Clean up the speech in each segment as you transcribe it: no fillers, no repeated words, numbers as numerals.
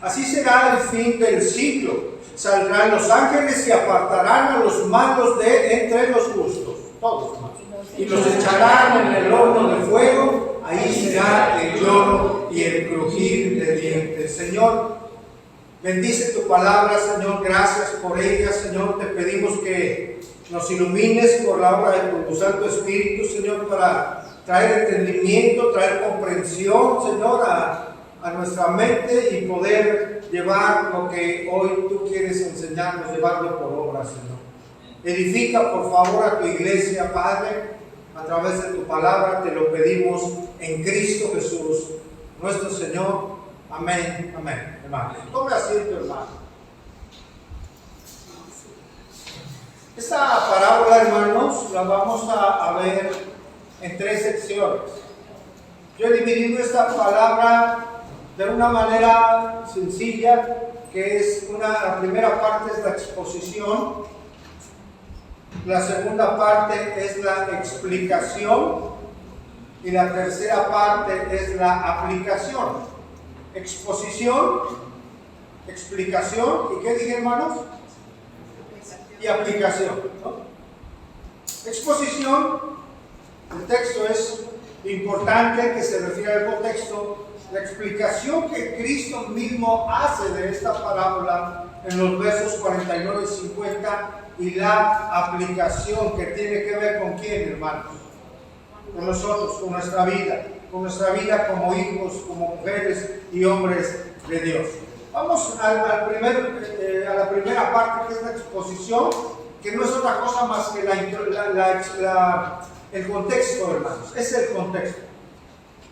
Así será el fin del siglo. Saldrán los ángeles y apartarán a los malos de entre los justos, todos malos, y los echarán en el horno de fuego. Ahí será el lloro y el crujir de dientes. Señor, bendice tu palabra, Señor. Gracias por ella, Señor. Te pedimos que nos ilumines por la obra de tu Santo Espíritu, Señor, para traer entendimiento, traer comprensión, Señor, a nuestra mente y poder llevar lo que hoy tú quieres enseñarnos, llevarlo por obra, Señor. Edifica, por favor, a tu iglesia, Padre, a través de tu palabra. Te lo pedimos en Cristo Jesús, nuestro Señor. Amén, amén, hermano. Tome asiento, hermano. Esta parábola, hermanos, la vamos a ver en 3 secciones. Yo he dividido esta palabra de una manera sencilla, que es la primera parte es la exposición, la segunda parte es la explicación y la tercera parte es la aplicación. Exposición, explicación y ¿qué dije, hermanos? Y aplicación, ¿no? Exposición, el texto es importante, que se refiere al contexto. La explicación que Cristo mismo hace de esta parábola en los versos 49 y 50, y la aplicación que tiene que ver con quién, hermanos, con nosotros, con nuestra vida como hijos, como mujeres y hombres de Dios. Vamos a la primera parte, que es la exposición, que no es otra cosa más que el contexto, hermanos. Es el contexto.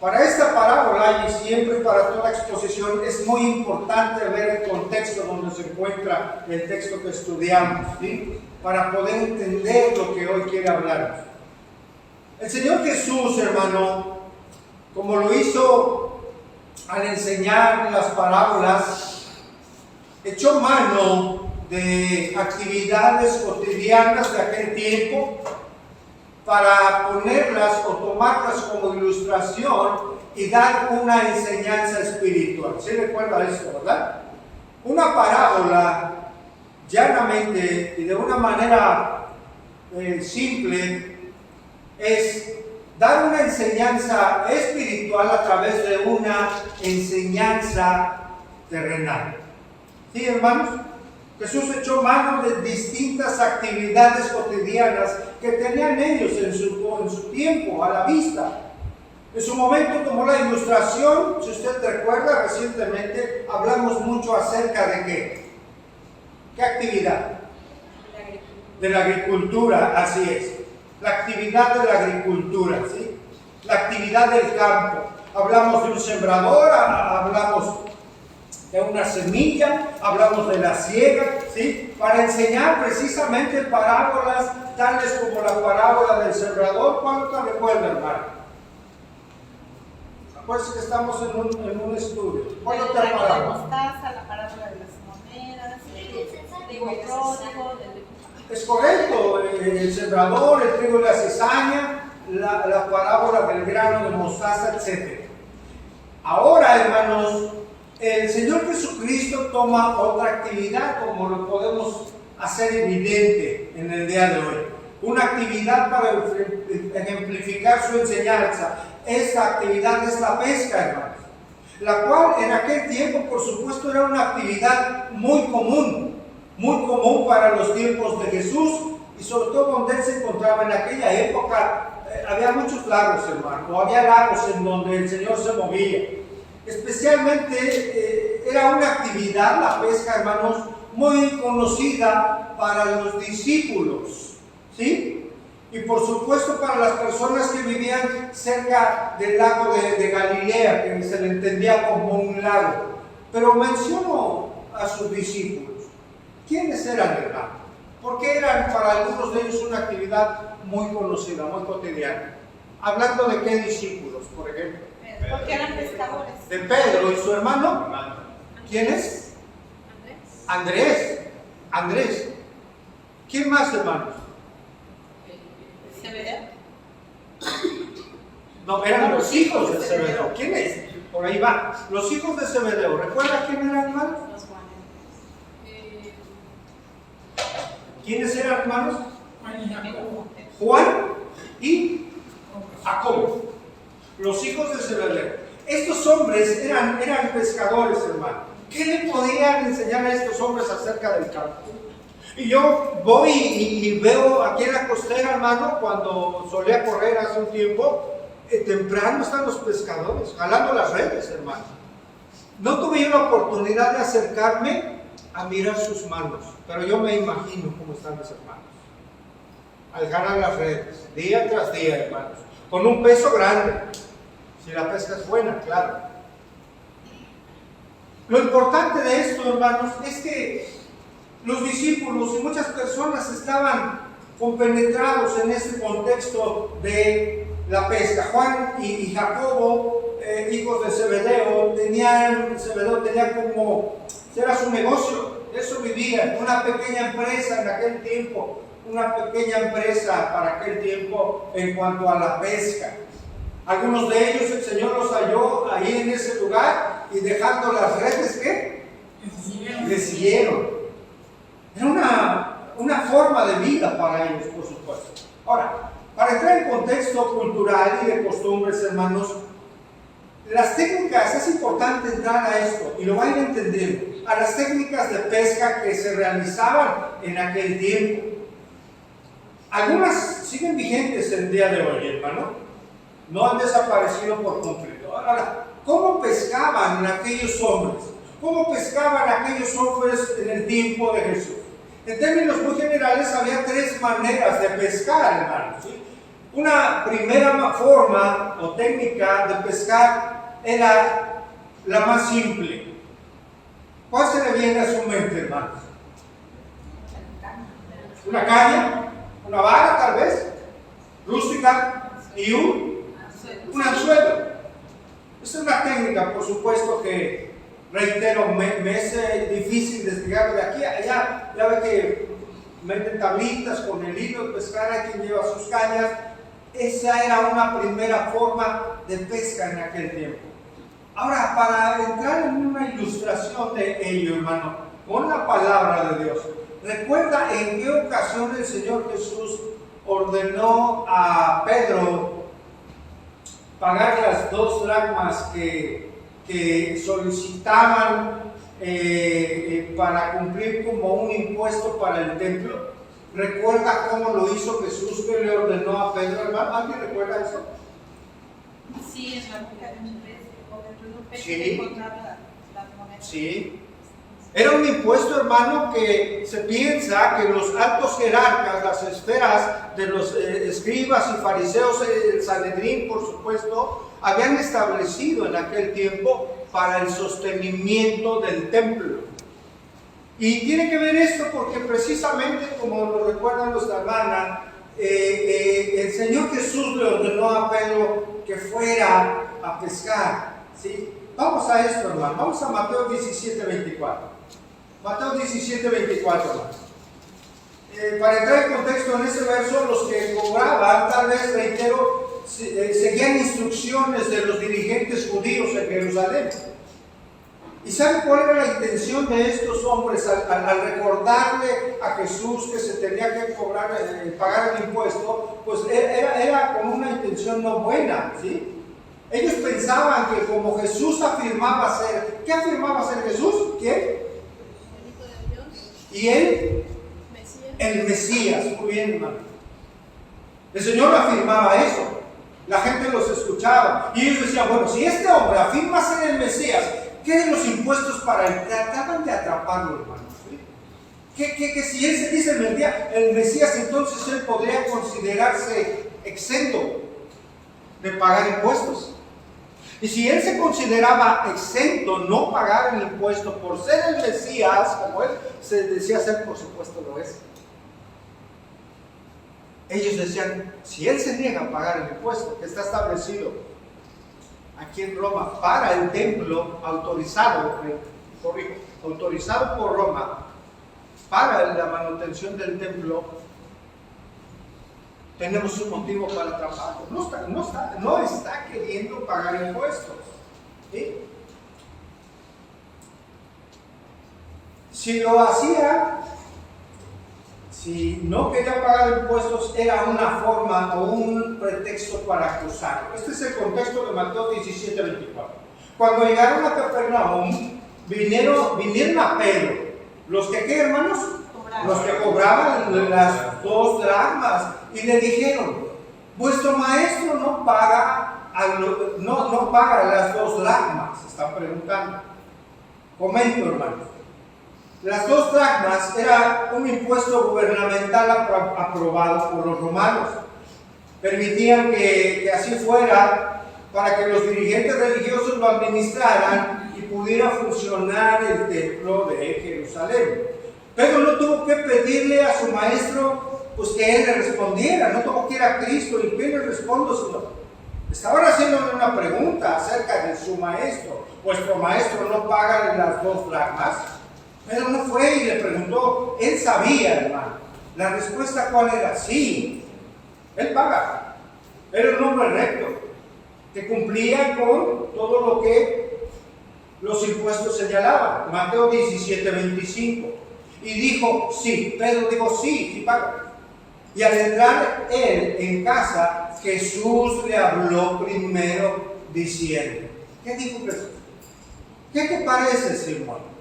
Para esta parábola y siempre para toda exposición es muy importante ver el contexto donde se encuentra el texto que estudiamos, ¿sí? Para poder entender lo que hoy quiere hablarnos. El Señor Jesús, hermano, como lo hizo al enseñar las parábolas, echó mano de actividades cotidianas de aquel tiempo para ponerlas o tomarlas como ilustración y dar una enseñanza espiritual. ¿Sí recuerda esto, verdad? Una parábola, llanamente y de una manera simple, es dar una enseñanza espiritual a través de una enseñanza terrenal. ¿Sí, hermanos? Jesús echó mano de distintas actividades cotidianas que tenían ellos en su tiempo, a la vista. En su momento tomó la ilustración. Si usted recuerda, recientemente hablamos mucho acerca de ¿qué? ¿Qué actividad? De la agricultura, así es. La actividad de la agricultura, ¿sí? La actividad del campo. Hablamos de un sembrador, hablamos de una semilla, hablamos de la siega, ¿sí? Para enseñar precisamente parábolas tales como la parábola del sembrador. ¿Cuánto recuerdan, hermano? Pues que estamos en un estudio. ¿Cuál otra parábola? La mostaza, la parábola de las monedas, el trigo pródigo, es correcto, el sembrador, el trigo y la cizaña, la parábola del grano de mostaza, etc. Ahora, hermanos, el Señor Jesucristo toma otra actividad, como lo podemos hacer evidente en el día de hoy. Una actividad para ejemplificar su enseñanza. Esta actividad es la pesca, hermanos. La cual en aquel tiempo, por supuesto, era una actividad muy común para los tiempos de Jesús, y sobre todo donde él se encontraba en aquella época. Había muchos lagos, hermano, o había lagos en donde el Señor se movía. Especialmente era una actividad, la pesca, hermanos, muy conocida para los discípulos, ¿sí? Y por supuesto para las personas que vivían cerca del lago de Galilea, que se le entendía como un lago. Pero menciono a sus discípulos. ¿Quiénes eran, hermano? Porque eran para algunos de ellos una actividad muy conocida, muy cotidiana. Hablando de qué discípulos, por ejemplo. Porque eran pescadores. De Pedro y su hermano. ¿Quién es? Andrés. ¿Quién más, hermanos? Zebedeo. No, eran los hijos de Zebedeo. ¿Quién es? Por ahí va. Los hijos de Zebedeo. ¿Recuerda quién eran, hermanos? ¿Quiénes eran, hermanos? Juan y Jacobo, los hijos de Zebedeo. Estos hombres eran pescadores, hermano. ¿Qué le podían enseñar a estos hombres acerca del campo? Y yo voy y veo aquí en la costera, hermano, cuando solía correr hace un tiempo, temprano están los pescadores, jalando las redes, hermano. No tuve yo la oportunidad de acercarme a mirar sus manos, pero yo me imagino cómo están mis hermanos. Al jalar las redes, día tras día, hermanos, con un peso grande, si la pesca es buena, claro. Lo importante de esto, hermanos, es que los discípulos y muchas personas estaban compenetrados en ese contexto de la pesca. Juan y Jacobo, hijos de Zebedeo, Zebedeo tenía como, era su negocio, eso vivían, una pequeña empresa en aquel tiempo, una pequeña empresa para aquel tiempo en cuanto a la pesca. Algunos de ellos el Señor los halló ahí en ese lugar y dejando las redes, ¿qué? Le siguieron. Era una forma de vida para ellos, por supuesto. Ahora, para entrar en contexto cultural y de costumbres, hermanos, las técnicas, es importante entrar a esto y lo van a entender, a las técnicas de pesca que se realizaban en aquel tiempo. Algunas siguen vigentes el día de hoy, hermano. No han desaparecido por completo. Ahora, ¿cómo pescaban aquellos hombres? ¿Cómo pescaban aquellos hombres en el tiempo de Jesús? En términos muy generales, había tres maneras de pescar, hermanos, ¿sí? Una primera forma o técnica de pescar era la más simple. ¿Cuál se le viene a su mente, hermanos? Una caña, una vara tal vez, rústica y un anzuelo. Esa es una técnica, por supuesto, que, reitero, me es difícil desligarlo de aquí a allá. Ya ve que meten tablitas con el hilo de pescar, hay quien lleva sus cañas. Esa era una primera forma de pesca en aquel tiempo. Ahora, para entrar en una ilustración de ello, hermano, con la palabra de Dios, recuerda en qué ocasión el Señor Jesús ordenó a Pedro pagar las 2 dracmas que solicitaban para cumplir como un impuesto para el templo. ¿Recuerda cómo lo hizo Jesús, que le ordenó a Pedro, hermano? ¿Alguien recuerda eso? Sí, en la boca de un pez, o dentro de un pez, Sí. encontrar las monedas. Sí. Era un impuesto, hermano, que se piensa que los altos jerarcas, las esferas de los escribas y fariseos, el Sanedrín, por supuesto, habían establecido en aquel tiempo para el sostenimiento del templo. Y tiene que ver esto porque precisamente, como lo recuerda nuestra hermana, el Señor Jesús le ordenó a Pedro que fuera a pescar, ¿sí? Vamos a esto, hermano. Vamos a Mateo 17:24. Mateo 17:24, hermano. Para entrar en contexto en ese verso, los que cobraban, tal vez, reitero, seguían instrucciones de los dirigentes judíos en Jerusalén. ¿Y sabe cuál era la intención de estos hombres al recordarle a Jesús que se tenía que pagar el impuesto? Pues era con una intención no buena, ¿sí? Ellos pensaban que como Jesús afirmaba ser, ¿qué afirmaba ser Jesús? ¿Quién? El Hijo de Dios. ¿Y él? Mesías. El Mesías. Muy bien, hermano. El Señor afirmaba eso. La gente los escuchaba. Y ellos decían, bueno, si este hombre afirma ser el Mesías, ¿qué de los impuestos para él? Trataban de atraparlo, hermano. ¿Sí? Que si él se dice el Mesías, entonces él podría considerarse exento de pagar impuestos. Y si él se consideraba exento, no pagar el impuesto por ser el Mesías, como él se decía ser, por supuesto lo es. Ellos decían, si él se niega a pagar el impuesto que está establecido aquí en Roma para el templo, autorizado por Roma para la manutención del templo, tenemos un motivo para atraparlo. No está queriendo pagar impuestos, ¿sí? Si si no quería pagar impuestos, era una forma o un pretexto para acusarlo. Este es el contexto de Mateo 17:24. Cuando llegaron a Capernaum, vinieron a Pedro. ¿Los que qué, hermanos? Los que cobraban las 2 dracmas. Y le dijeron, vuestro maestro no paga las 2 dracmas. Están preguntando. Comento, hermanos. Las 2 dracmas era un impuesto gubernamental aprobado por los romanos. Permitían que así fuera para que los dirigentes religiosos lo administraran y pudiera funcionar el templo de Jerusalén. Pedro no tuvo que pedirle a su maestro pues que él le respondiera, no tuvo que ir a Cristo y ¿qué le respondo, Señor? Estaban haciéndole una pregunta acerca de su maestro. ¿Vuestro maestro no paga las 2 dracmas? Pedro no fue y le preguntó, él sabía, hermano. La respuesta cuál era, sí, él paga. Era un hombre recto, que cumplía con todo lo que los impuestos señalaban. Mateo 17:25. Y dijo, sí, Pedro dijo, sí paga. Y al entrar él en casa, Jesús le habló primero diciendo, ¿qué dijo Jesús? ¿Qué te parece, Simón?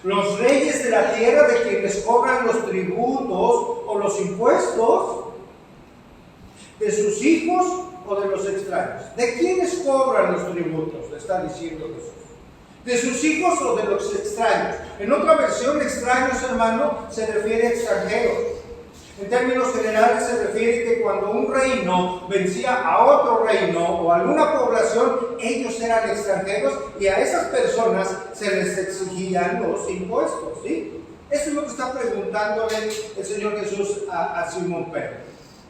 ¿Los reyes de la tierra de quienes cobran los tributos o los impuestos? ¿De sus hijos o de los extraños? ¿De quiénes cobran los tributos? Le está diciendo Jesús. ¿De sus hijos o de los extraños? En otra versión, extraños, hermano, se refiere a extranjeros. En términos generales se refiere que cuando un reino vencía a otro reino o alguna población, ellos eran extranjeros y a esas personas se les exigían los impuestos, ¿sí? Eso es lo que está preguntándole el Señor Jesús a Simón Pedro.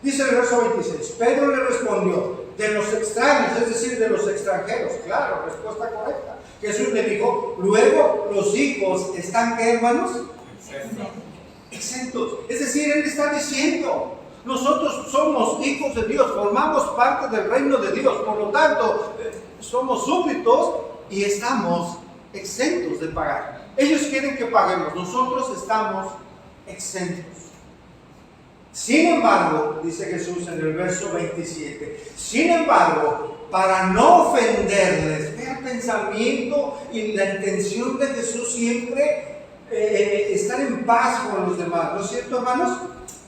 Dice el verso 26, Pedro le respondió, de los extraños, es decir, de los extranjeros. Claro, respuesta correcta. Jesús le dijo, luego los hijos están, ¿qué, hermanos? Exentos. Es decir, él está diciendo, nosotros somos hijos de Dios, formamos parte del reino de Dios, por lo tanto, somos súbditos y estamos exentos de pagar. Ellos quieren que paguemos, nosotros estamos exentos. Sin embargo, dice Jesús en el verso 27, sin embargo, para no ofenderles, ve el pensamiento y la intención de Jesús siempre estar en paz con los demás, ¿no es cierto, hermanos?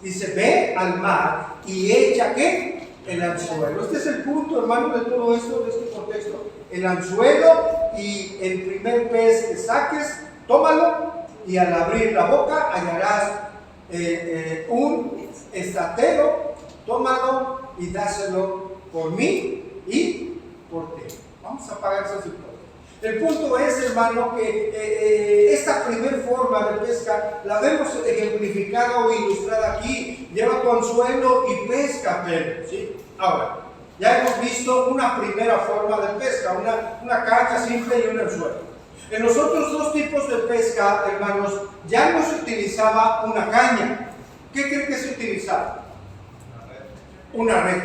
Dice, ve al mar y echa, ¿qué? El anzuelo. Este es el punto, hermano, de todo esto, de este contexto. El anzuelo y el primer pez que saques, tómalo y al abrir la boca hallarás un estatero, tómalo y dáselo por mí y por ti. Vamos a pagar esos impuestos. El punto es, hermano, que esta primera forma de pesca la vemos ejemplificada o ilustrada aquí. Lleva tu anzuelo y pesca, Pedro, ¿sí? Ahora, ya hemos visto una primera forma de pesca, una caña simple y un anzuelo. En los otros 2 tipos de pesca, hermanos, ya no se utilizaba una caña. ¿Qué creen que se utilizaba? Una red.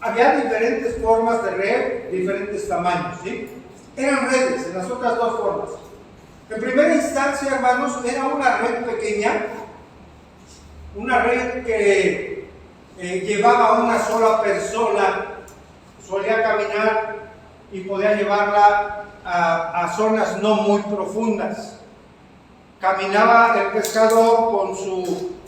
Había diferentes formas de red, diferentes tamaños, ¿sí? Eran redes en las otras 2 formas. En primera instancia, hermanos, era una red pequeña, una red que llevaba a una sola persona, solía caminar y podía llevarla a zonas no muy profundas. Caminaba el pescador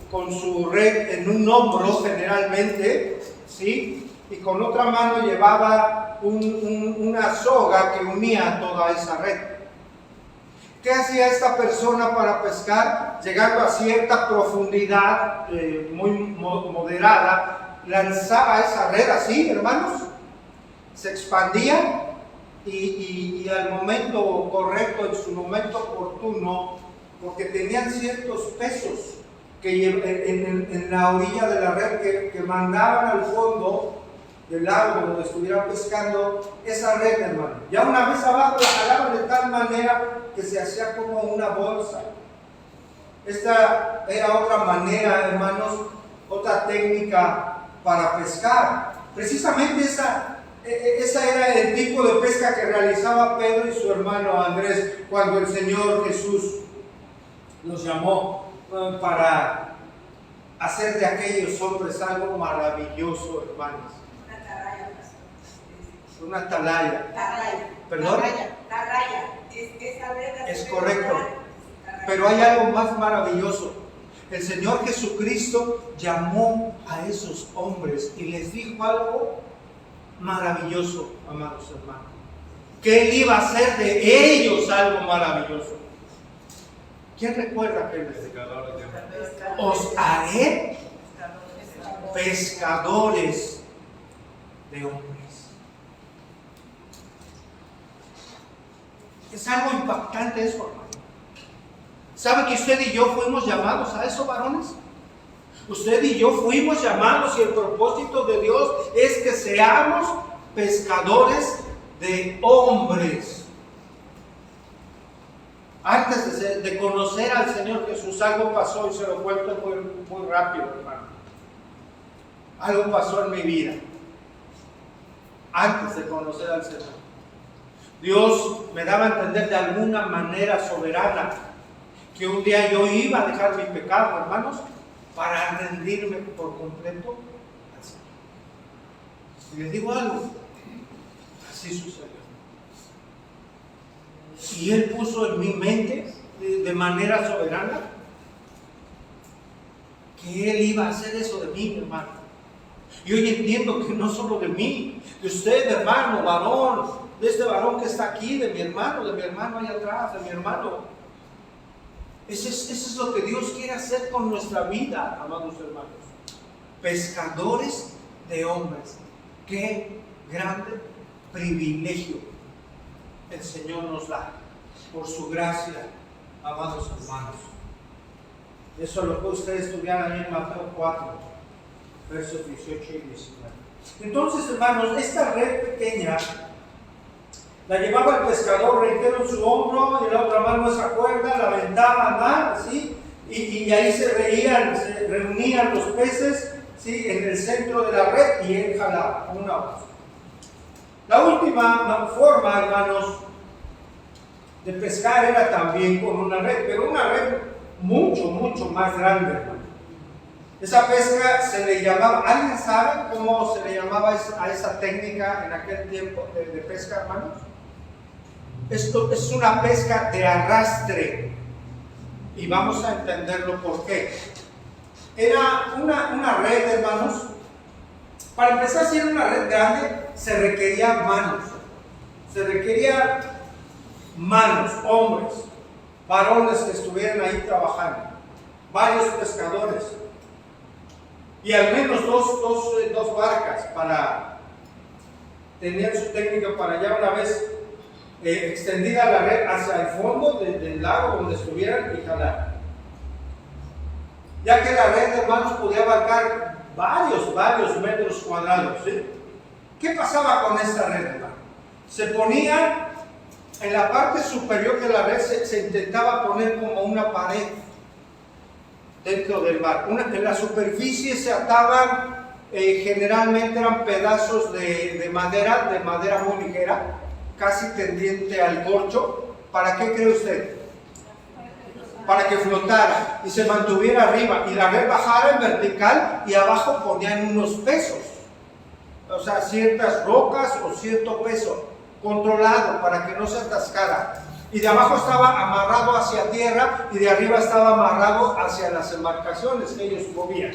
con su red en un hombro generalmente, ¿sí? Y con otra mano llevaba una soga que unía toda esa red. ¿Qué hacía esta persona para pescar? Llegando a cierta profundidad muy moderada, lanzaba esa red así, hermanos, se expandía y al momento correcto, en su momento oportuno, porque tenían ciertos pesos que en la orilla de la red que mandaban al fondo del lago donde estuvieran pescando esa red, hermano. Ya una vez abajo la jalaban de tal manera que se hacía como una bolsa. Esta era otra manera, hermanos, otra técnica para pescar. Precisamente esa era el tipo de pesca que realizaba Pedro y su hermano Andrés cuando el Señor Jesús los llamó para hacer de aquellos hombres algo maravilloso, hermanos. Una atalaya, pastor. Una atalaya. Atalaya. ¿Perdón? Atalaya. Es saber hacer Es correcto. atalaya. Pero hay algo más maravilloso. El Señor Jesucristo llamó a esos hombres y les dijo algo maravilloso, amados hermanos. Que Él iba a hacer de ellos algo maravilloso. ¿Quién recuerda que Él les dijo? Os haré pescadores de hombres. Es algo impactante eso, hermano. ¿Sabe que usted y yo fuimos llamados a eso, varones? Usted y yo fuimos llamados y el propósito de Dios es que seamos pescadores de hombres. Antes de conocer al Señor Jesús, algo pasó y se lo cuento muy rápido, hermano. Algo pasó en mi vida. Antes de conocer al Señor. Dios me daba a entender de alguna manera soberana que un día yo iba a dejar mi pecado, hermanos, para rendirme por completo al Señor. Y les digo algo, así sucedió. Y Él puso en mi mente, de manera soberana, que Él iba a hacer eso de mí, hermano. Y hoy entiendo que no solo de mí, de usted, hermano, varón, de este varón que está aquí, de mi hermano allá atrás, de mi hermano. Eso es lo que Dios quiere hacer con nuestra vida, amados hermanos. Pescadores de hombres. Qué grande privilegio el Señor nos da por su gracia, amados hermanos. Eso lo puede usted estudiar ahí en Mateo 4, versos 18 y 19. Entonces, hermanos, esta red pequeña la llevaba el pescador, reitero, en su hombro, y en la otra mano esa cuerda, la aventaba a mar, ¿sí? Y ahí se reunían los peces, ¿sí? En el centro de la red, y él jalaba una a otra. La última forma, hermanos, de pescar era también con una red, pero una red mucho más grande, hermano. Esa pesca se le llamaba, ¿alguien sabe cómo se le llamaba a esa técnica en aquel tiempo de pesca, hermanos? Esto es una pesca de arrastre y vamos a entenderlo por qué. Era una red, hermanos. Para empezar, si era una red grande, se requería manos, hombres, varones que estuvieran ahí trabajando, varios pescadores y al menos dos barcas para tener su técnica para ya una vez extendida la red hacia el fondo del lago donde estuvieran y jalar. Ya que la red, hermanos, podía abarcar varios metros cuadrados, ¿sí? ¿Qué pasaba con esta red, hermano? Se ponía en la parte superior de la red, se intentaba poner como una pared dentro del mar. En la superficie se ataban, generalmente eran pedazos de madera muy ligera, casi tendiente al corcho. ¿Para qué cree usted? Para que flotara y se mantuviera arriba y la red bajara en vertical y abajo ponían unos pesos, o sea, ciertas rocas o cierto peso controlado para que no se atascara, y de abajo estaba amarrado hacia tierra y de arriba estaba amarrado hacia las embarcaciones que ellos movían.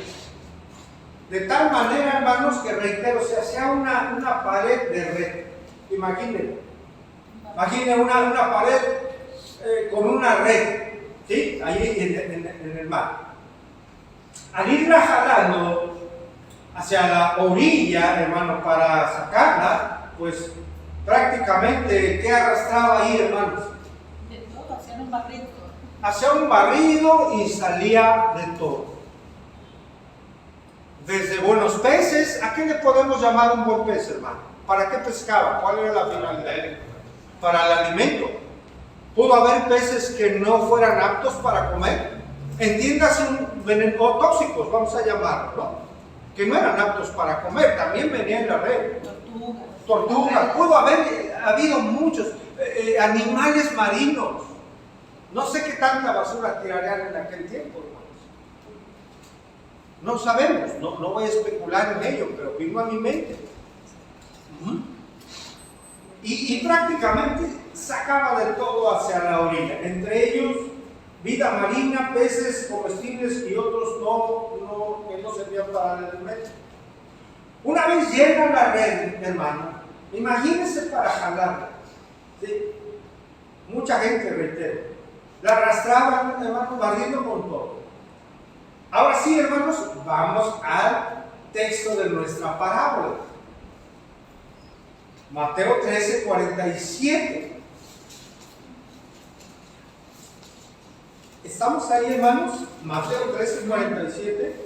De tal manera, hermanos, que reitero, se hacía una pared de red. Imaginen una pared con una red, ¿sí? Ahí en el mar. Al irla jalando hacia la orilla, hermano, para sacarla, pues prácticamente, ¿qué arrastraba ahí, hermanos? De todo, hacían un barrido. Hacía un barrido y salía de todo. Desde buenos peces, ¿a qué le podemos llamar un buen pez, hermano? ¿Para qué pescaba? ¿Cuál era la finalidad? Para el alimento. ¿Pudo haber peces que no fueran aptos para comer? Entiéndase, o tóxicos, vamos a llamarlo, ¿no? Que no eran aptos para comer, también venían en la red. Tortugas, pudo haber habido muchos animales marinos. No sé qué tanta basura tirarían en aquel tiempo, hermanos. No sabemos, no voy a especular en ello, pero vino a mi mente. Y prácticamente sacaba de todo hacia la orilla, entre ellos vida marina, peces comestibles y otros que no servían para el alimento. Una vez llena la red, hermano, imagínense para jalarla, ¿sí? Mucha gente, reitero, la arrastraban, hermano, barriendo con todo. Ahora sí, hermanos, vamos al texto de nuestra parábola. Mateo 13, 47. ¿Estamos ahí, hermanos? Mateo 13, 47.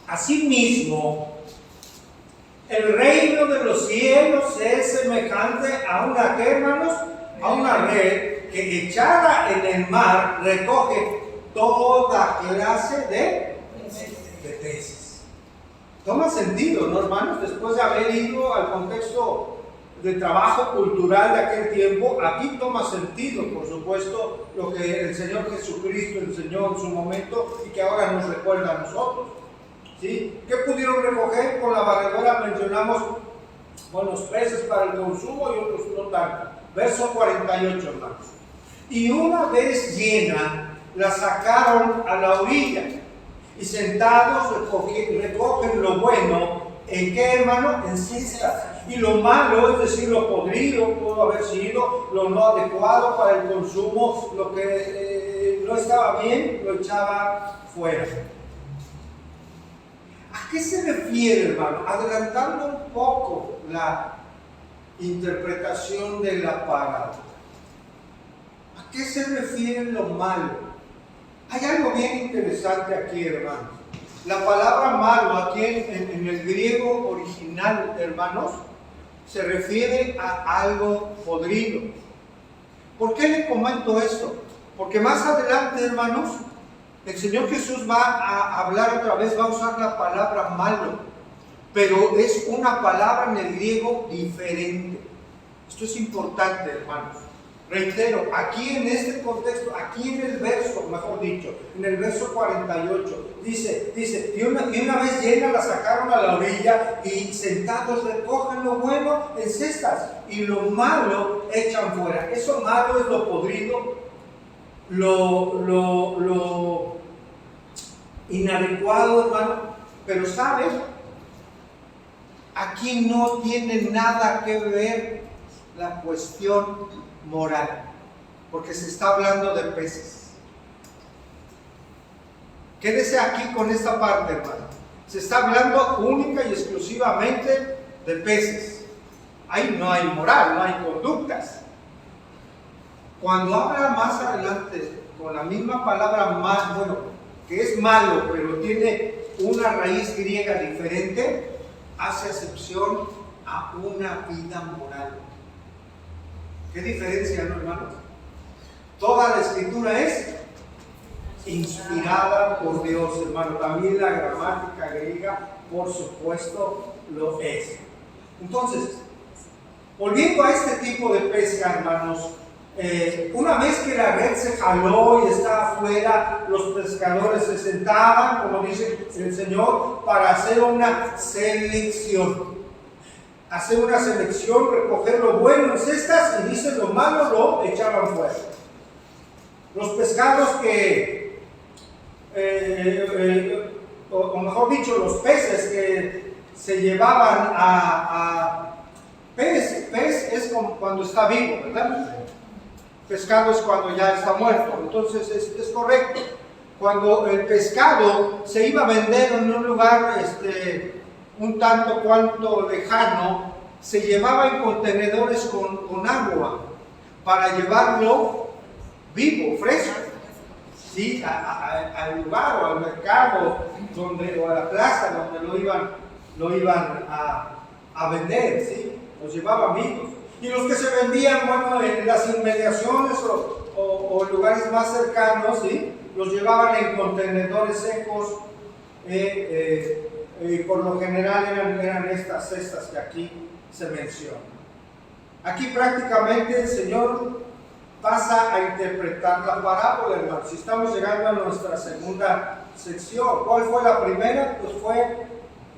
Asimismo, el reino de los cielos es semejante a una, ¿qué, hermanos? A una red que echada en el mar recoge toda clase de peces. Toma sentido, ¿no, hermanos? Después de haber ido al contexto de trabajo cultural de aquel tiempo, aquí toma sentido, por supuesto, lo que el Señor Jesucristo enseñó en su momento y que ahora nos recuerda a nosotros. ¿Sí? ¿Qué pudieron recoger? Con la barredora mencionamos buenos peces para el consumo y otros no tanto. Verso 48, hermanos. Y una vez llena, la sacaron a la orilla y sentados recogen lo bueno. ¿En qué, hermano? En cestas. Y lo malo, es decir, lo podrido, pudo haber sido lo no adecuado para el consumo, lo que no estaba bien, lo echaba fuera. ¿A qué se refiere, hermano? Adelantando un poco la interpretación de la parábola. ¿A qué se refiere lo malo? Hay algo bien interesante aquí, hermanos. La palabra malo aquí en el griego original, hermanos, se refiere a algo podrido. ¿Por qué le comento esto? Porque más adelante, hermanos, el Señor Jesús va a hablar otra vez, va a usar la palabra malo, pero es una palabra en el griego diferente. Esto es importante, hermanos. Reitero, aquí en este contexto, aquí en el verso, mejor dicho, en el verso 48, dice, y una vez llena la sacaron a la orilla y sentados recogen lo bueno en cestas y lo malo echan fuera. Eso malo es lo podrido, lo inadecuado, hermano, pero ¿sabes? Aquí no tiene nada que ver la cuestión moral, porque se está hablando de peces. Quédese aquí con esta parte, hermano. Se está hablando única y exclusivamente de peces. Ahí no hay moral, no hay conductas. Cuando habla más adelante con la misma palabra mal, bueno, que es malo, pero tiene una raíz griega diferente, hace excepción a una vida moral. ¿Qué diferencia, no, hermanos? Toda la escritura es inspirada por Dios, hermano. También la gramática griega, por supuesto, lo es. Entonces, volviendo a este tipo de pesca, hermanos, una vez que la red se jaló y estaba afuera, los pescadores se sentaban, como dice el Señor, para hacer una selección. Hacer una selección, recoger lo bueno en cestas y dice lo malo lo echaban fuera. Los pescados que, o mejor dicho, los peces que se llevaban a pez es como cuando está vivo, ¿verdad? Pescado es cuando ya está muerto, entonces es correcto. Cuando el pescado se iba a vender en un lugar un tanto cuanto lejano, se llevaba en contenedores con agua para llevarlo vivo, fresco, ¿sí? Al lugar o al mercado o a la plaza donde lo iban a vender, ¿sí? Los llevaban vivos. Y los que se vendían, bueno, en las inmediaciones o lugares más cercanos, ¿sí? Los llevaban en contenedores secos. Por lo general eran estas cestas que aquí se mencionan. Aquí prácticamente el Señor pasa a interpretar la parábola, hermanos. Si estamos llegando a nuestra segunda sección. ¿Cuál fue la primera? Pues fue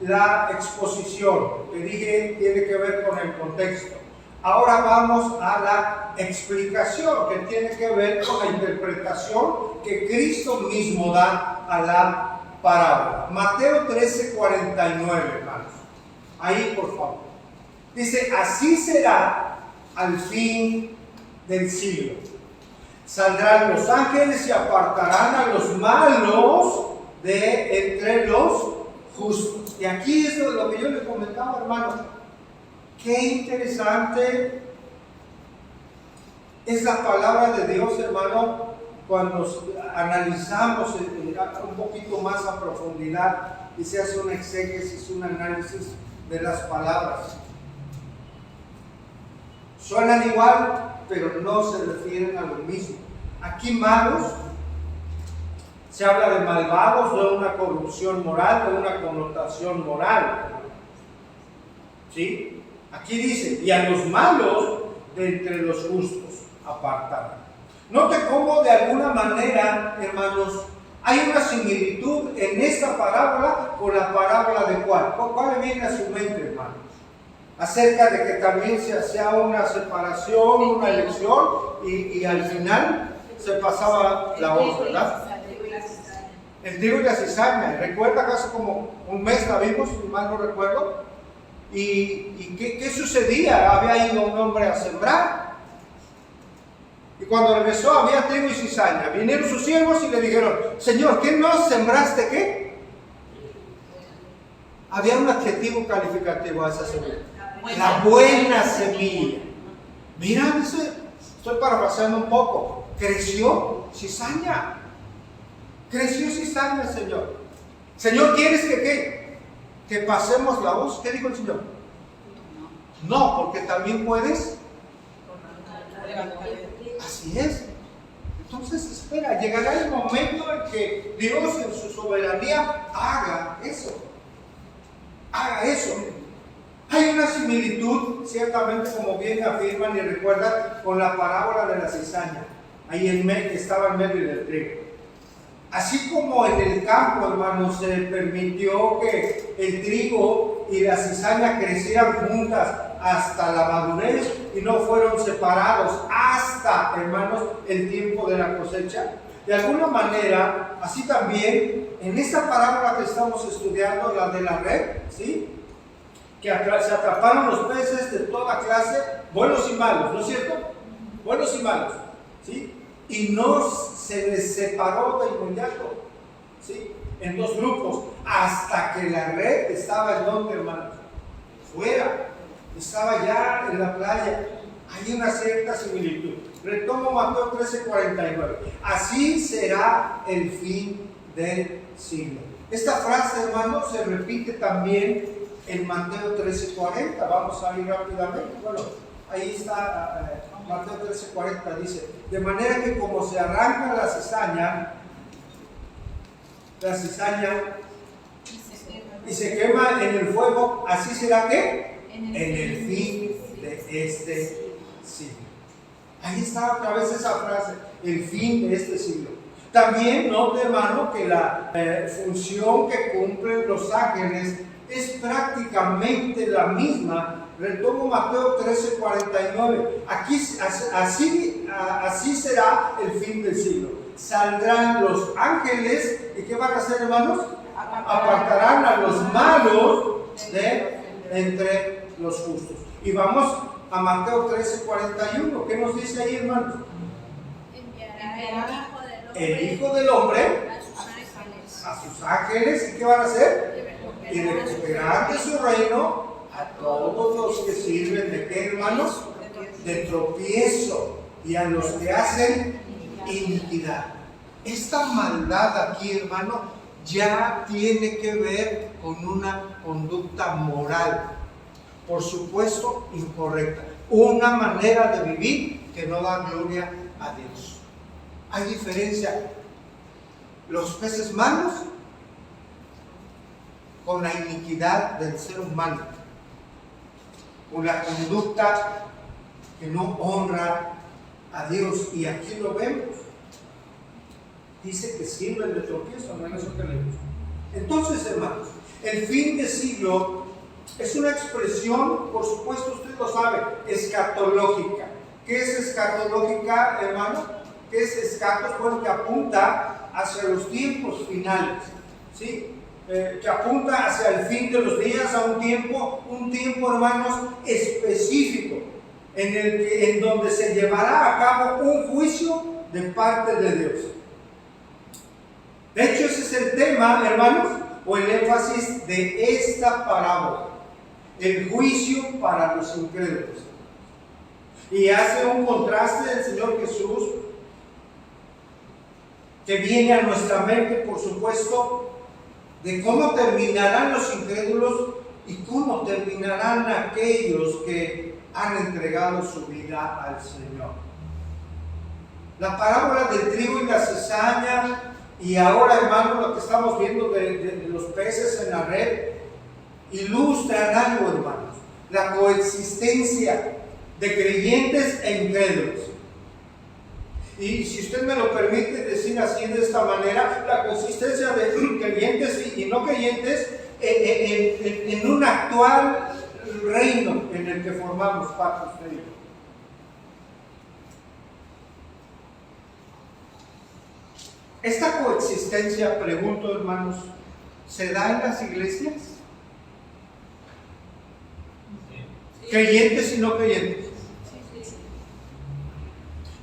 la exposición, que dije tiene que ver con el contexto. Ahora vamos a la explicación, que tiene que ver con la interpretación que Cristo mismo da a la parábola. Mateo 13:49, hermanos. Ahí, por favor. Dice, así será al fin del siglo. Saldrán los ángeles y apartarán a los malos de entre los justos. Y aquí es lo que yo les comentaba, hermano. Qué interesante es la palabra de Dios, hermano, cuando analizamos un poquito más a profundidad y se hace un exégesis, un análisis de las palabras. Suenan igual, pero no se refieren a lo mismo. Aquí malos, se habla de malvados, de una corrupción moral, de una connotación moral. ¿Sí? Aquí dice, y a los malos de entre los justos apartarán. Note cómo de alguna manera, hermanos, hay una similitud en esta parábola con la parábola de ¿cuál? ¿Cuál le viene a su mente, hermanos? Acerca de que también se hacía una separación, una elección y al final se pasaba la voz, ¿verdad? El trigo y la cizaña. Recuerda que hace como un mes la vimos, si mal no recuerdo. ¿Y qué sucedía? Había ido un hombre a sembrar. Y cuando regresó había trigo y cizaña. Vinieron sus siervos y le dijeron, Señor, ¿qué no sembraste qué? Había un adjetivo calificativo a esa semilla. La buena semilla. Mira, dice, estoy parafraseando un poco. Creció cizaña. Creció cizaña, Señor. Señor, ¿quieres que qué? Que pasemos la voz. ¿Qué dijo el Señor? No, porque también puedes. Así es. Entonces, espera, llegará el momento en que Dios en su soberanía haga eso. Haga eso. Hay una similitud, ciertamente, como bien afirman y recuerdan, con la parábola de la cizaña. Ahí en medio, estaba en medio del trigo. Así como en el campo, hermanos, se permitió que el trigo y la cizaña crecieran juntas hasta la madurez y no fueron separados hasta, hermanos, el tiempo de la cosecha. De alguna manera, así también, en esta parábola que estamos estudiando, la de la red, ¿sí? Que se atraparon los peces de toda clase, buenos y malos, ¿no es cierto? Buenos y malos, ¿sí? Y no se les separó de inmediato, ¿sí? En dos grupos, hasta que la red estaba en donde, hermanos, fuera, estaba ya en la playa. Hay una cierta similitud. Retomo Mateo 13:49. Así será el fin del siglo. Esta frase, hermanos, se repite también en Mateo 13:40. Vamos a ir rápidamente. Bueno, ahí está Mateo 13:40. Dice, de manera que como se arranca la cizaña y se quema en el fuego, así será que en el fin de este siglo. Ahí está otra vez esa frase, el fin de este siglo. También note, hermano, que la función que cumplen los ángeles es prácticamente la misma. Retomo Mateo 13:49. Aquí así será el fin del siglo. Saldrán los ángeles, ¿y qué van a hacer, hermanos? Apartarán a los malos de entre los justos. Y vamos a Mateo 13:41. ¿Qué nos dice ahí, hermanos? El Hijo del Hombre a sus ángeles, ¿y qué van a hacer? Y recuperarán de su reino a todos los que sirven de qué, hermanos? De tropiezo, y a los que hacen iniquidad. Esta maldad aquí, hermano, ya tiene que ver con una conducta moral, por supuesto incorrecta, una manera de vivir que no da gloria a Dios. Hay diferencia. Los peces malos con la iniquidad del ser humano, con la conducta que no honra a Dios. Y aquí lo vemos. dice que sirven de tropiezo, no es eso que leemos. Entonces, hermanos, el fin de siglo es una expresión, por supuesto, usted lo sabe, escatológica. ¿Qué es escatológica, hermano? ¿Qué es escatos? Bueno, que apunta hacia los tiempos finales, ¿sí? Que apunta hacia el fin de los días, a un tiempo, hermanos, específico, en donde se llevará a cabo un juicio de parte de Dios. De hecho, ese es el tema, hermanos, o el énfasis de esta parábola: el juicio para los incrédulos. Y hace un contraste del Señor Jesús, que viene a nuestra mente, por supuesto, de cómo terminarán los incrédulos y cómo terminarán aquellos que han entregado su vida al Señor. La parábola del trigo y la cizaña, y ahora, hermano, lo que estamos viendo de los peces en la red, ilustran algo, hermanos: la coexistencia de creyentes e incrédulos. Y si usted me lo permite decir así, de esta manera, la coexistencia de creyentes y no creyentes en un actual reino en el que formamos parte usted y yo. Esta coexistencia, pregunto, hermanos, ¿se da en las iglesias? Sí. ¿Creyentes y no creyentes? Sí.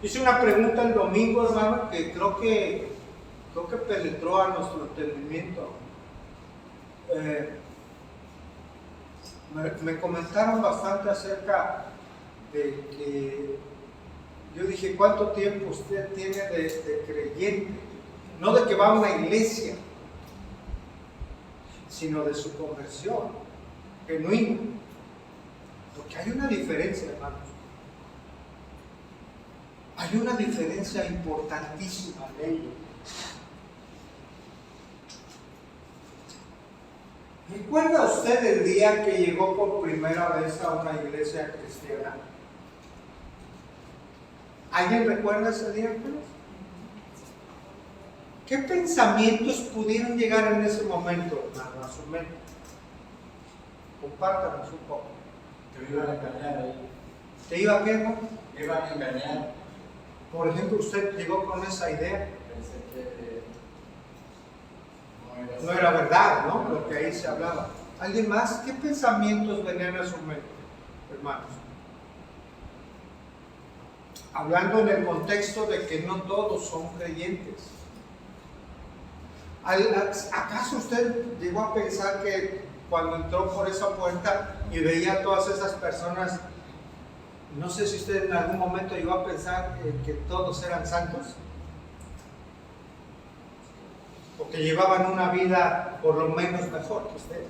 Hice una pregunta el domingo, hermano, que creo que penetró a nuestro entendimiento. Me comentaron bastante acerca de que yo dije: ¿cuánto tiempo usted tiene de creyente? No de que va a una iglesia, sino de su conversión genuina. Porque hay una diferencia, hermanos. Hay una diferencia importantísima en ello. ¿Recuerda usted el día que llegó por primera vez a una iglesia cristiana? ¿Alguien recuerda ese día, hermanos? ¿Qué pensamientos pudieron llegar en ese momento, hermano, a su mente? Compártanos un poco. Te iban a engañar ahí. ¿Te iba a qué, hermano? Te iban a engañar. Por ejemplo, usted llegó con esa idea. Pensé que no era verdad, ¿no? Lo que ahí se hablaba. ¿Alguien más? ¿Qué pensamientos venían a su mente, hermanos? Hablando en el contexto de que no todos son creyentes. ¿Acaso usted llegó a pensar que cuando entró por esa puerta y veía a todas esas personas, no sé si usted en algún momento llegó a pensar que todos eran santos? ¿O que llevaban una vida por lo menos mejor que ustedes?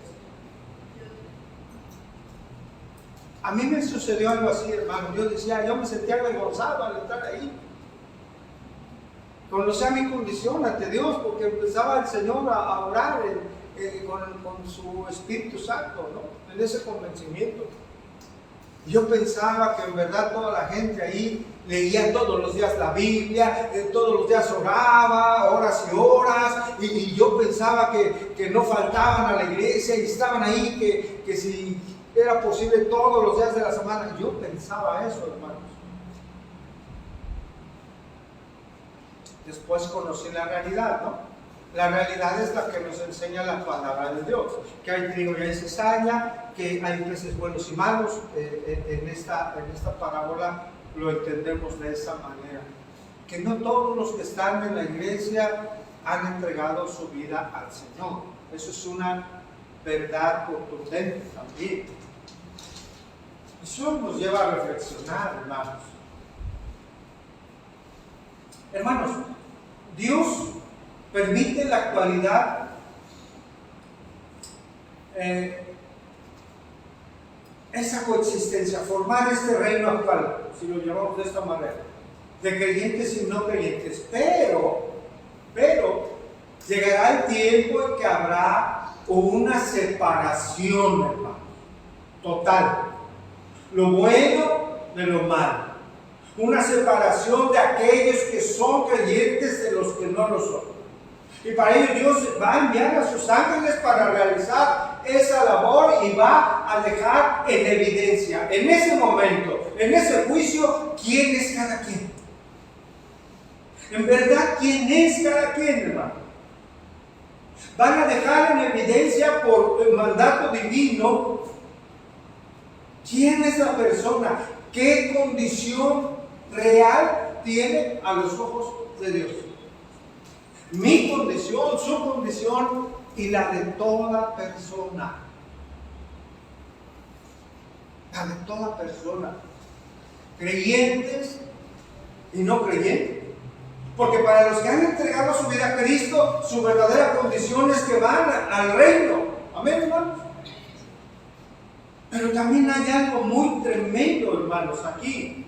A mí me sucedió algo así, hermano. Yo me sentía avergonzado al entrar ahí. Conocía mi condición ante Dios, porque empezaba el Señor a orar con su Espíritu Santo, ¿no? En ese convencimiento. Yo pensaba que en verdad toda la gente ahí leía todos los días la Biblia, todos los días oraba, horas y horas, y yo pensaba que no faltaban a la iglesia y estaban ahí, que si era posible todos los días de la semana. Yo pensaba eso, hermanos. Después conocí la realidad, ¿no? La realidad es la que nos enseña la palabra de Dios, que hay trigo y hay cizaña, que hay peces buenos y malos. En esta parábola lo entendemos de esa manera, que no todos los que están en la iglesia han entregado su vida al Señor. Eso es una verdad contundente también. Eso nos lleva a reflexionar, hermanos. Hermanos, Dios permite en la actualidad esa coexistencia, formar este reino actual, si lo llamamos de esta manera, de creyentes y no creyentes, pero llegará el tiempo en que habrá una separación, hermanos, total, lo bueno de lo malo, Una separación de aquellos que son creyentes de los que no lo son. Y para ello Dios va a enviar a sus ángeles para realizar esa labor y va a dejar en evidencia, en ese momento, en ese juicio, quién es cada quien. En verdad, quién es cada quien, hermano. Van a dejar en evidencia por el mandato divino quién es la persona, qué condición real tiene a los ojos de Dios. Mi condición, su condición y la de toda persona. La de toda persona. Creyentes y no creyentes. Porque para los que han entregado su vida a Cristo, su verdadera condición es que van al reino. Amén, hermanos. Pero también hay algo muy tremendo, hermanos, aquí.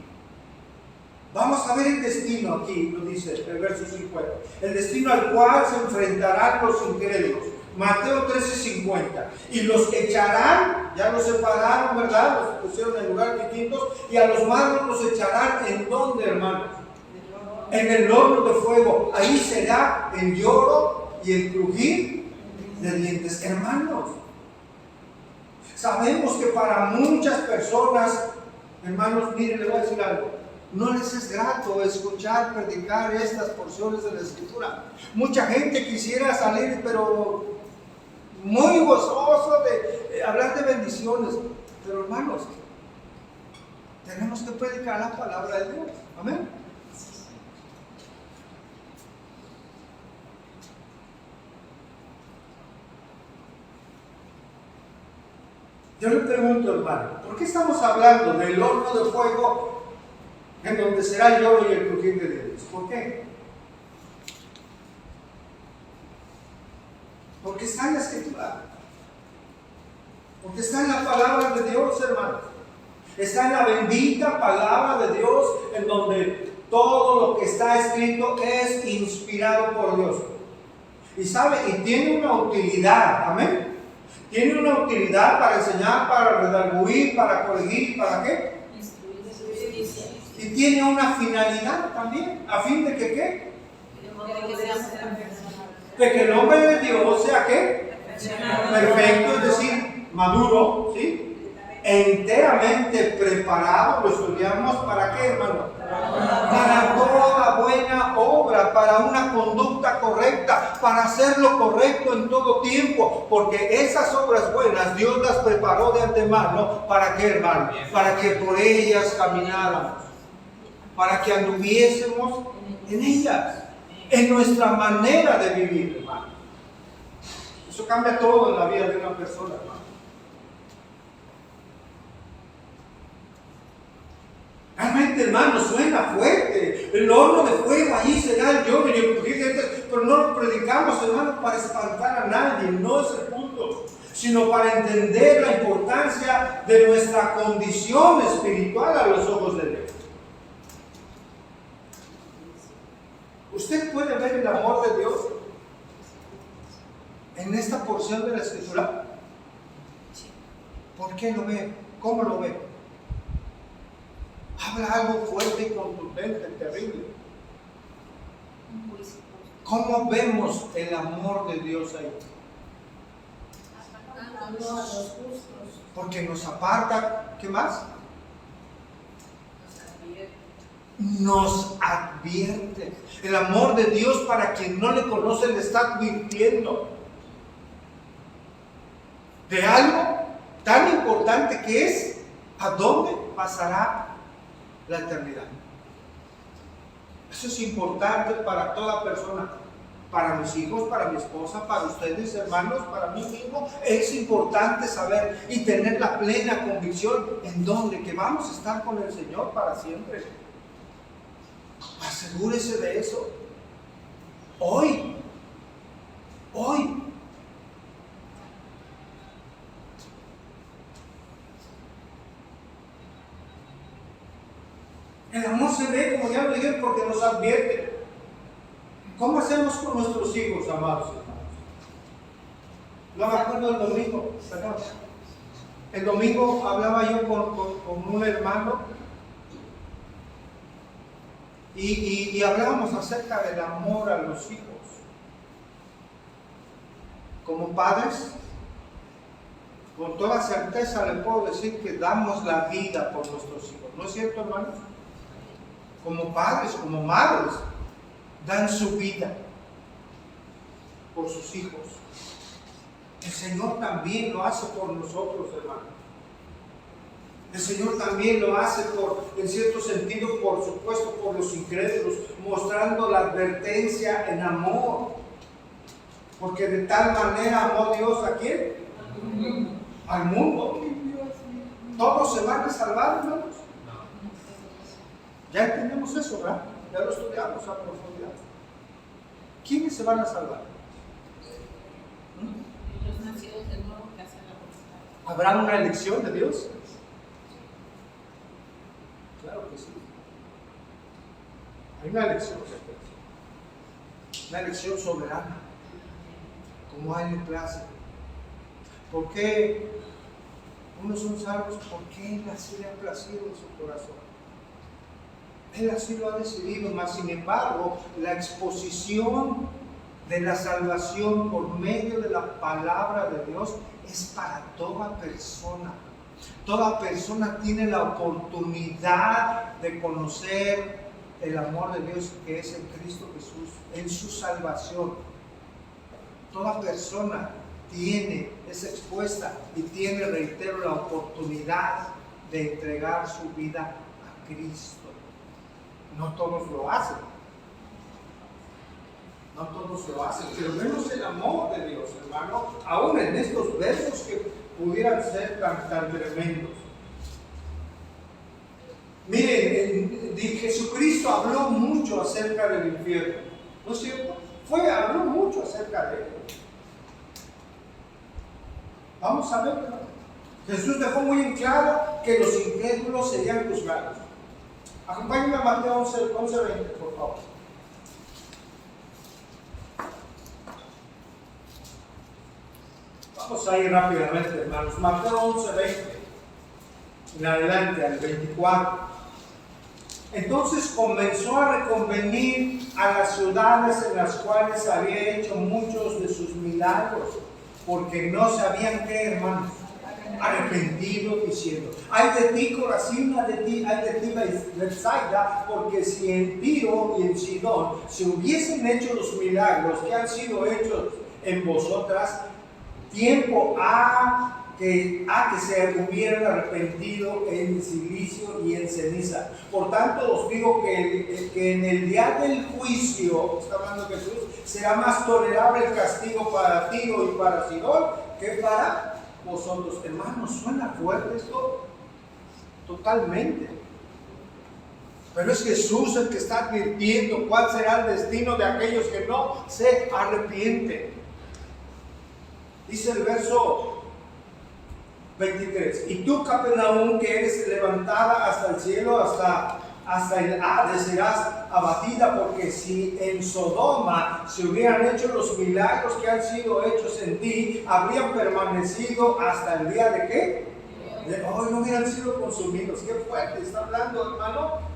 Vamos a ver el destino aquí, lo dice el verso 50. El destino al cual se enfrentarán los incrédulos. Mateo 13:50. Y los echarán, ya los separaron, ¿verdad? Los pusieron en lugares distintos. Y a los malos los echarán, ¿en dónde, hermanos? En el horno de fuego. Ahí será el lloro y el crujir de dientes. Hermanos, sabemos que para muchas personas, hermanos, miren, les voy a decir algo. No les es grato escuchar, predicar estas porciones de la Escritura. Mucha gente quisiera salir, pero muy gozoso de hablar de bendiciones. Pero hermanos, tenemos que predicar la palabra de Dios. Amén. Yo le pregunto, hermano, ¿por qué estamos hablando del horno de fuego en donde será el lloro y el crujir de dientes? ¿Por qué? Porque está en la Escritura. Porque está en la palabra de Dios, hermano. Está en la bendita palabra de Dios, en donde todo lo que está escrito es inspirado por Dios. Y sabe, y tiene una utilidad, amén. Tiene una utilidad para enseñar, para redarguir, para corregir, ¿para qué? Y tiene una finalidad también, a fin de que ¿qué? De que el hombre de Dios sea ¿qué? Perfecto, es decir, maduro, ¿sí? Enteramente preparado, lo estudiamos, ¿para qué, hermano? Para toda buena obra, para una conducta correcta, para hacer lo correcto en todo tiempo, porque esas obras buenas Dios las preparó de antemano, ¿para qué, hermano? Para que por ellas camináramos, para que anduviésemos en ellas, en nuestra manera de vivir, hermano. Eso cambia todo en la vida de una persona, hermano. Realmente, hermano, suena fuerte. El horno de fuego, allí será el lloro y el crujir de dientes. Pero no lo predicamos, hermano, para espantar a nadie. No es el punto. Sino para entender la importancia de nuestra condición espiritual a los ojos de Dios. ¿Usted puede ver el amor de Dios en esta porción de la Escritura? ¿Por qué lo ve? ¿Cómo lo ve? Habla algo fuerte y contundente, terrible. ¿Cómo vemos el amor de Dios ahí? Porque nos aparta, ¿qué más? Nos advierte. El amor de Dios, para quien no le conoce, le está advirtiendo de algo tan importante que es a dónde pasará la eternidad. Eso es importante para toda persona, para mis hijos, para mi esposa, para ustedes, hermanos, para mí mismo. Es importante saber y tener la plena convicción en donde que vamos a estar con el Señor para siempre. Asegúrese de eso. Hoy. El amor se ve, como ya lo dije, porque nos advierte. ¿Cómo hacemos con nuestros hijos, amados hermanos? No me acuerdo el domingo, perdón. El domingo hablaba yo con un hermano Y hablábamos acerca del amor a los hijos. Como padres, con toda certeza le puedo decir que damos la vida por nuestros hijos. ¿No es cierto, hermanos? Como padres, como madres, dan su vida por sus hijos. El Señor también lo hace por nosotros, hermanos. El Señor también lo hace en cierto sentido, por supuesto, por los incrédulos, mostrando la advertencia en amor. Porque de tal manera amó Dios a quién? Al mundo. ¿Todos se van a salvar, hermanos? Ya entendemos eso, ¿verdad? Ya lo estudiamos a profundidad. ¿Quiénes se van a salvar? Los nacidos de nuevo que hacen la voluntad. ¿Habrá una elección de Dios? Claro que sí. Hay una elección, una elección soberana, como hay en clase. ¿Por qué unos son salvos? Porque Él así le ha placido en su corazón. Él así lo ha decidido, mas sin embargo, la exposición de la salvación por medio de la palabra de Dios es para toda persona. Toda persona tiene la oportunidad de conocer el amor de Dios que es en Cristo Jesús, en su salvación. Toda persona es expuesta y tiene, reitero, la oportunidad de entregar su vida a Cristo. No todos lo hacen. No todos lo hacen, pero menos el amor de Dios, hermano, aún en estos versos que pudieran ser tan tremendos. Miren, Jesucristo habló mucho acerca del infierno, ¿no es cierto? Habló mucho acerca de él. Vamos a ver, ¿no? Jesús dejó muy en claro que los incrédulos serían juzgados. Acompáñenme a Mateo 11:20, por favor. Vamos a ir rápidamente, hermanos. Mateo 11:20 en adelante al 24. Entonces comenzó a reconvenir a las ciudades en las cuales había hecho muchos de sus milagros, porque no sabían qué, hermanos, arrepentido, diciendo: ay de ti, Corazín, ay de ti, Betsaida, porque si en Tiro y en Sidón se hubiesen hecho los milagros que han sido hechos en vosotras, tiempo que se hubieran arrepentido en silicio y en ceniza. Por tanto os digo que en el día del juicio, está hablando Jesús, será más tolerable el castigo para Tiro y para Sidón que para vosotros. Hermanos, ¿suena fuerte esto? Totalmente. Pero es Jesús el que está advirtiendo cuál será el destino de aquellos que no se arrepienten. Dice el verso 23: y tú, Capernaum, que eres levantada hasta el cielo, hasta el Hades, serás abatida, porque si en Sodoma se hubieran hecho los milagros que han sido hechos en ti, habrían permanecido hasta el día de ¿qué? De hoy, no hubieran sido consumidos. Qué fuerte está hablando, hermano,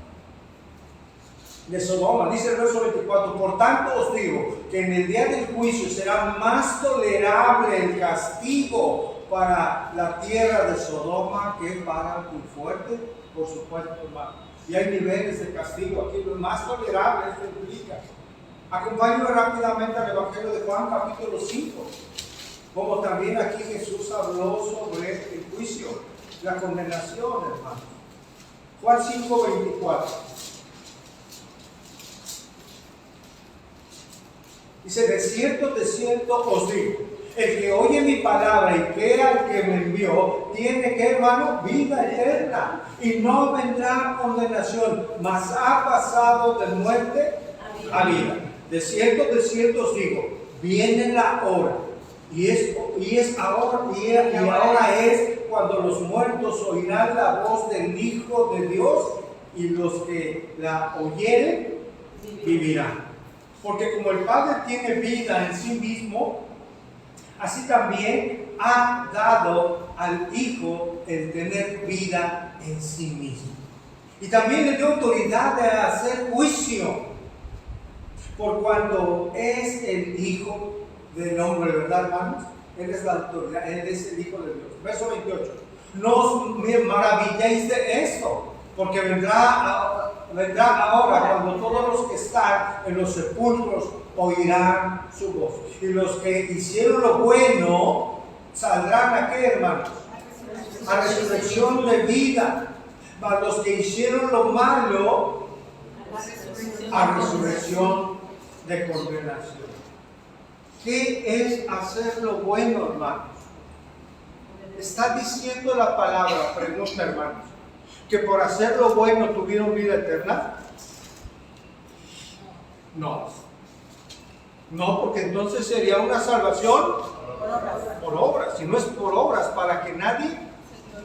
de Sodoma. Dice el verso 24: por tanto os digo que en el día del juicio será más tolerable el castigo para la tierra de Sodoma que para muy fuerte, por supuesto, hermano. Y hay niveles de castigo aquí, lo más tolerable esto implica. Acompáñame rápidamente al Evangelio de Juan, capítulo 5, como también aquí Jesús habló sobre el juicio, la condenación, hermano. Juan 5:24. Dice: de cierto os digo, el que oye mi palabra y crea al que me envió, tiene que, hermano, vida eterna, y no vendrá condenación, mas ha pasado de muerte a vida. De cierto os digo, viene la hora, ahora es cuando los muertos oirán la voz del Hijo de Dios, y los que la oyeren vivirán. Porque como el Padre tiene vida en sí mismo, así también ha dado al Hijo el tener vida en sí mismo. Y también le dio autoridad de hacer juicio, por cuanto es el Hijo del Hombre, ¿verdad, hermanos? Él es la autoridad, Él es el Hijo de Dios. Verso 28. No os maravilléis de esto, porque vendrá ahora cuando todos los que están en los sepulcros oirán su voz. Y los que hicieron lo bueno saldrán a qué, hermanos? A resurrección de vida. Mas los que hicieron lo malo a resurrección de condenación. ¿Qué es hacer lo bueno, hermanos? Está diciendo la palabra, pregunta, hermanos, que por hacer lo bueno tuvieron vida eterna. No, porque entonces sería una salvación por obras. Si no es por obras, para que nadie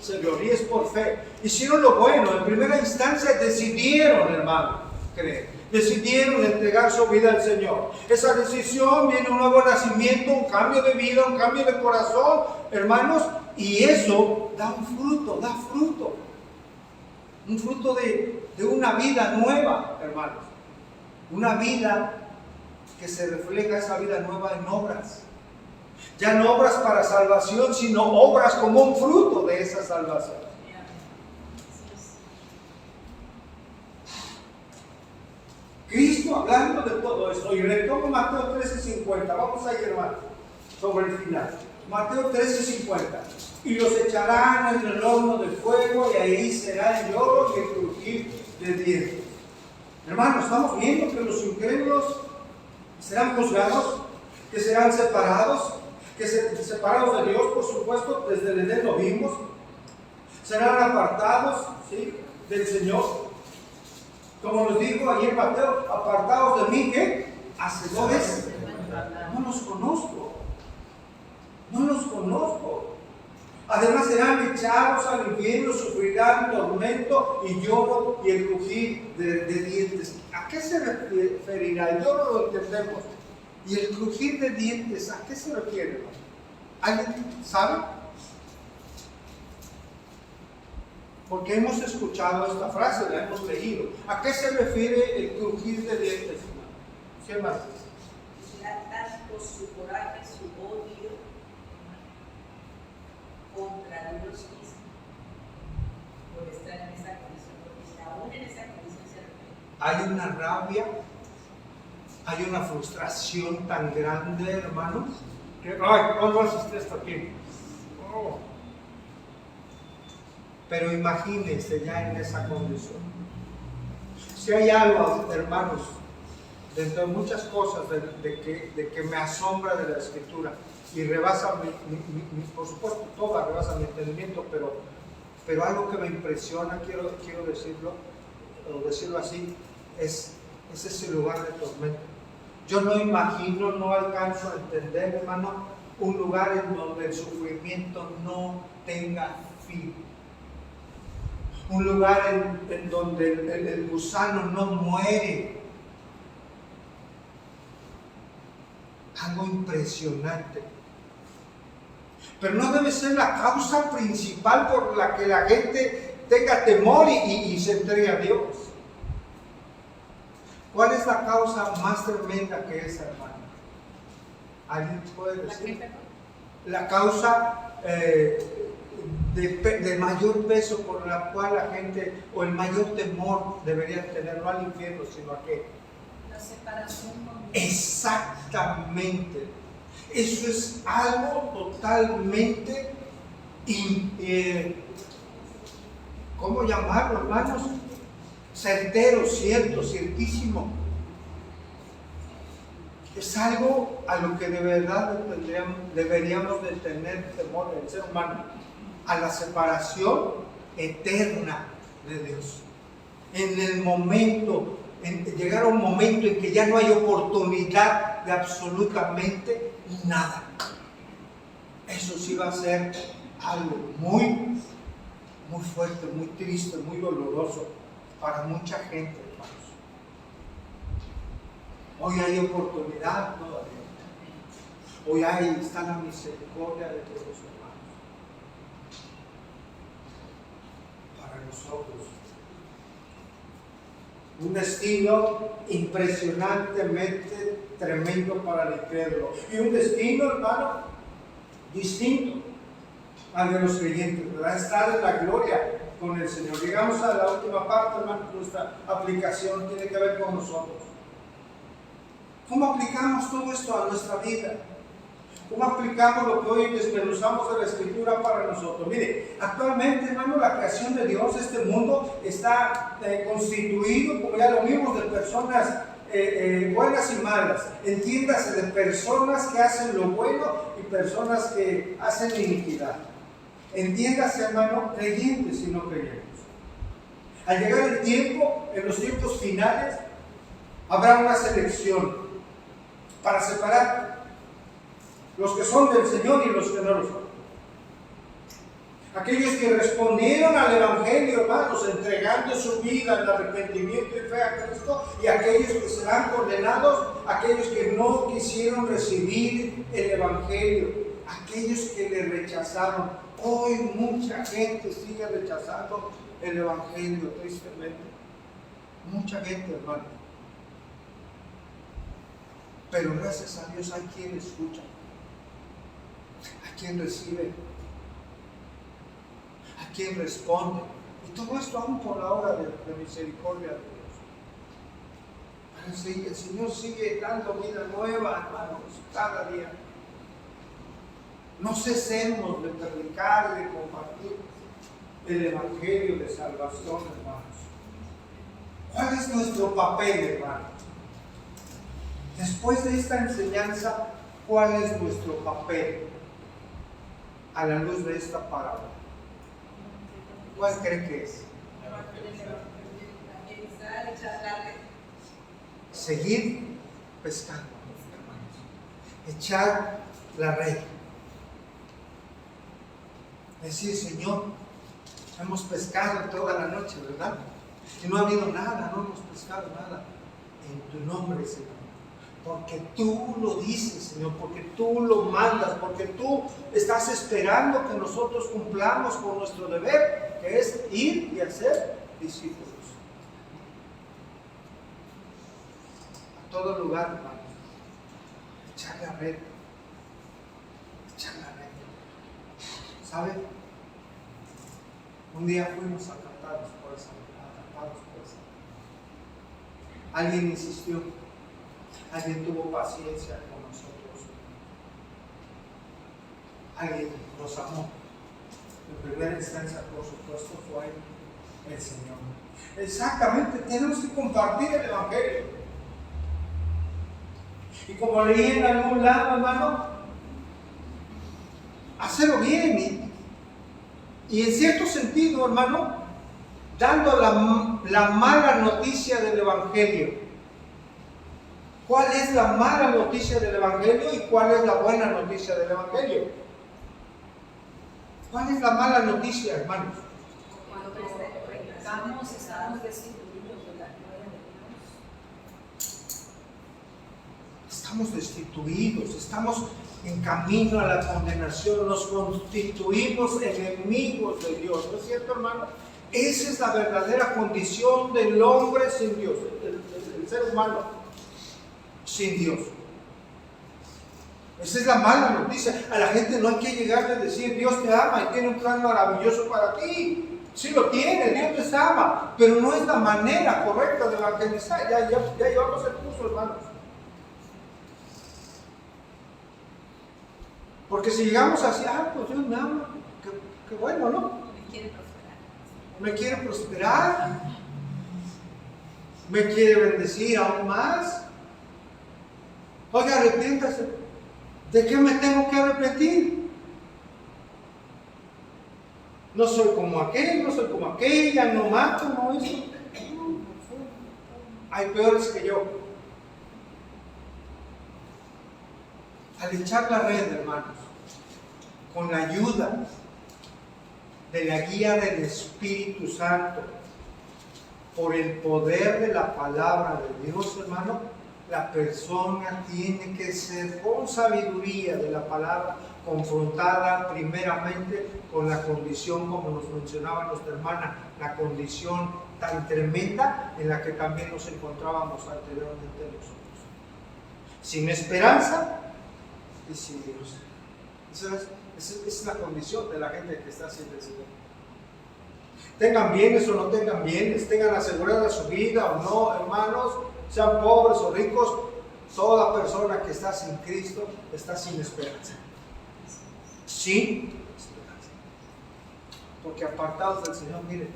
se gloríe, es por fe. Hicieron lo bueno, en primera instancia decidieron, hermano, creer. Decidieron entregar su vida al Señor. Esa decisión viene un nuevo nacimiento, un cambio de vida, un cambio de corazón, hermanos, y eso da un fruto, un fruto de una vida nueva, hermanos, una vida que se refleja esa vida nueva en obras, ya no obras para salvación, sino obras como un fruto de esa salvación. Cristo hablando de todo esto, y retomo Mateo 13:50, vamos ahí, hermano, sobre el final. Mateo 13:50, y los echarán en el horno de fuego, y ahí será el lloro y el crujir de dientes. Hermanos, estamos viendo que los incrédulos serán juzgados, que serán separados, separados de Dios, por supuesto, desde el Edén lo vimos, serán apartados, ¿sí?, del Señor. Como nos dijo ayer Mateo, apartados de mí, ¿qué? Hacedores, no los conozco. Además serán echados al infierno, sufrirán tormento y lloro y el crujir de dientes. ¿A qué se referirá? El lloro lo entendemos. ¿Y el crujir de dientes, a qué se refiere? ¿Alguien sabe? Porque hemos escuchado esta frase, la hemos leído. ¿A qué se refiere el crujir de dientes? ¿Qué más? Tanto su coraje, su odio contra Dios mismo, por estar en esa condición, porque aún en esa condición se repite. Hay una rabia, hay una frustración tan grande, hermanos, que, ay, ¿cómo haces esto aquí? Oh. Pero imagínense ya en esa condición. Si hay algo, hermanos, dentro de muchas cosas de que me asombra de la Escritura y rebasa por supuesto, toda rebasa mi entendimiento, pero algo que me impresiona, quiero decirlo así, es ese lugar de tormento. Yo no imagino, no alcanzo a entender, hermano, un lugar en donde el sufrimiento no tenga fin. Un lugar en donde el gusano no muere. Algo impresionante. Pero no debe ser la causa principal por la que la gente tenga temor y se entregue a Dios. ¿Cuál es la causa más tremenda que esa, hermano? ¿Alguien puede decir? La causa de mayor peso por la cual la gente, o el mayor temor debería tener, no al infierno, sino a qué. La separación con Dios. Exactamente. Eso es algo totalmente, ¿cómo llamarlo, hermanos? Certero, cierto, ciertísimo. Es algo a lo que de verdad deberíamos de tener temor el ser humano, a la separación eterna de Dios. En el momento, llegar a un momento en que ya no hay oportunidad de absolutamente nada. Eso sí va a ser algo muy, muy fuerte, muy triste, muy doloroso para mucha gente, hermanos. Hoy hay oportunidad todavía. Hoy está la misericordia de Dios, hermanos, para nosotros. Un destino impresionantemente tremendo para el incrédulo. Y un destino, hermano, distinto al de los creyentes, ¿verdad? Estar en la gloria con el Señor. Llegamos a la última parte, hermano. Nuestra aplicación tiene que ver con nosotros. ¿Cómo aplicamos todo esto a nuestra vida? ¿Cómo aplicamos lo que hoy desmenuzamos de la Escritura para nosotros? Mire, actualmente, hermano, la creación de Dios, este mundo, está constituido, como ya lo vimos, de personas buenas y malas. Entiéndase, de personas que hacen lo bueno y personas que hacen la iniquidad. Entiéndase, hermano, creyentes y no creyentes. Al llegar el tiempo, en los tiempos finales, habrá una selección para separar los que son del Señor y los que no lo son. Aquellos que respondieron al Evangelio, hermanos, entregando su vida en arrepentimiento y fe a Cristo, y aquellos que serán condenados, aquellos que no quisieron recibir el Evangelio, aquellos que le rechazaron. Hoy mucha gente sigue rechazando el Evangelio, tristemente. Mucha gente, hermano. Pero gracias a Dios hay quien escucha, hay quien recibe, hay quien responde. Y todo esto aún por la obra de misericordia de Dios. El Señor sigue dando vida nueva, hermanos, cada día. No cesemos de predicar y de compartir el Evangelio de salvación, hermanos. ¿Cuál es nuestro papel, hermano? Después de esta enseñanza, ¿cuál es nuestro papel a la luz de esta parábola? ¿Cuál cree que es? Seguir pescando, hermanos. Echar la red. Decir, Señor, hemos pescado toda la noche, ¿verdad? Y no ha habido nada, no hemos pescado nada. En tu nombre, Señor. Porque tú lo dices, Señor, porque tú lo mandas, porque tú estás esperando que nosotros cumplamos con nuestro deber, que es ir y hacer discípulos. A todo lugar, hermano. Echar la red. Echar la red. ¿Sabe? Un día fuimos atrapados por esa. Alguien insistió. Alguien tuvo paciencia con nosotros. Alguien nos amó. En primera instancia, por supuesto, fue el Señor. Exactamente, tenemos que compartir el Evangelio. Y como leí en algún lado, hermano, hacerlo bien. Y en cierto sentido, hermano, dando la mala noticia del Evangelio. ¿Cuál es la mala noticia del Evangelio y cuál es la buena noticia del Evangelio? ¿Cuál es la mala noticia, hermanos? Cuando predicamos, estamos destituidos de la gloria de Dios. Estamos destituidos, estamos en camino a la condenación, nos constituimos enemigos de Dios. ¿No es cierto, hermano? Esa es la verdadera condición del hombre sin Dios, el ser humano sin Dios. Esa es la mala noticia. A la gente no hay que llegarle a decir, Dios te ama y tiene un plan maravilloso para ti. Sí lo tiene, Dios te ama, pero no es la manera correcta de evangelizar. Ya llevamos el curso, hermanos. Porque si llegamos así, pues Dios me ama, qué bueno, ¿no? Me quiere prosperar, me quiere bendecir aún más. Oiga, arrepiéntase. ¿De qué me tengo que arrepentir? No soy como aquel, no soy como aquella, no mato, no eso. Hay peores que yo. Al echar la red, hermanos, con la ayuda de la guía del Espíritu Santo, por el poder de la palabra de Dios, hermano, la persona tiene que ser con sabiduría de la palabra confrontada primeramente con la condición, como nos mencionaba nuestra hermana, la condición tan tremenda en la que también nos encontrábamos anteriormente nosotros. Sin esperanza y sin Dios. Esa es la condición de la gente que está sin el Señor. Tengan bienes o no tengan bienes, tengan asegurada su vida o no, hermanos, sean pobres o ricos, toda persona que está sin Cristo está sin esperanza. Sin esperanza. Porque apartados del Señor, miren,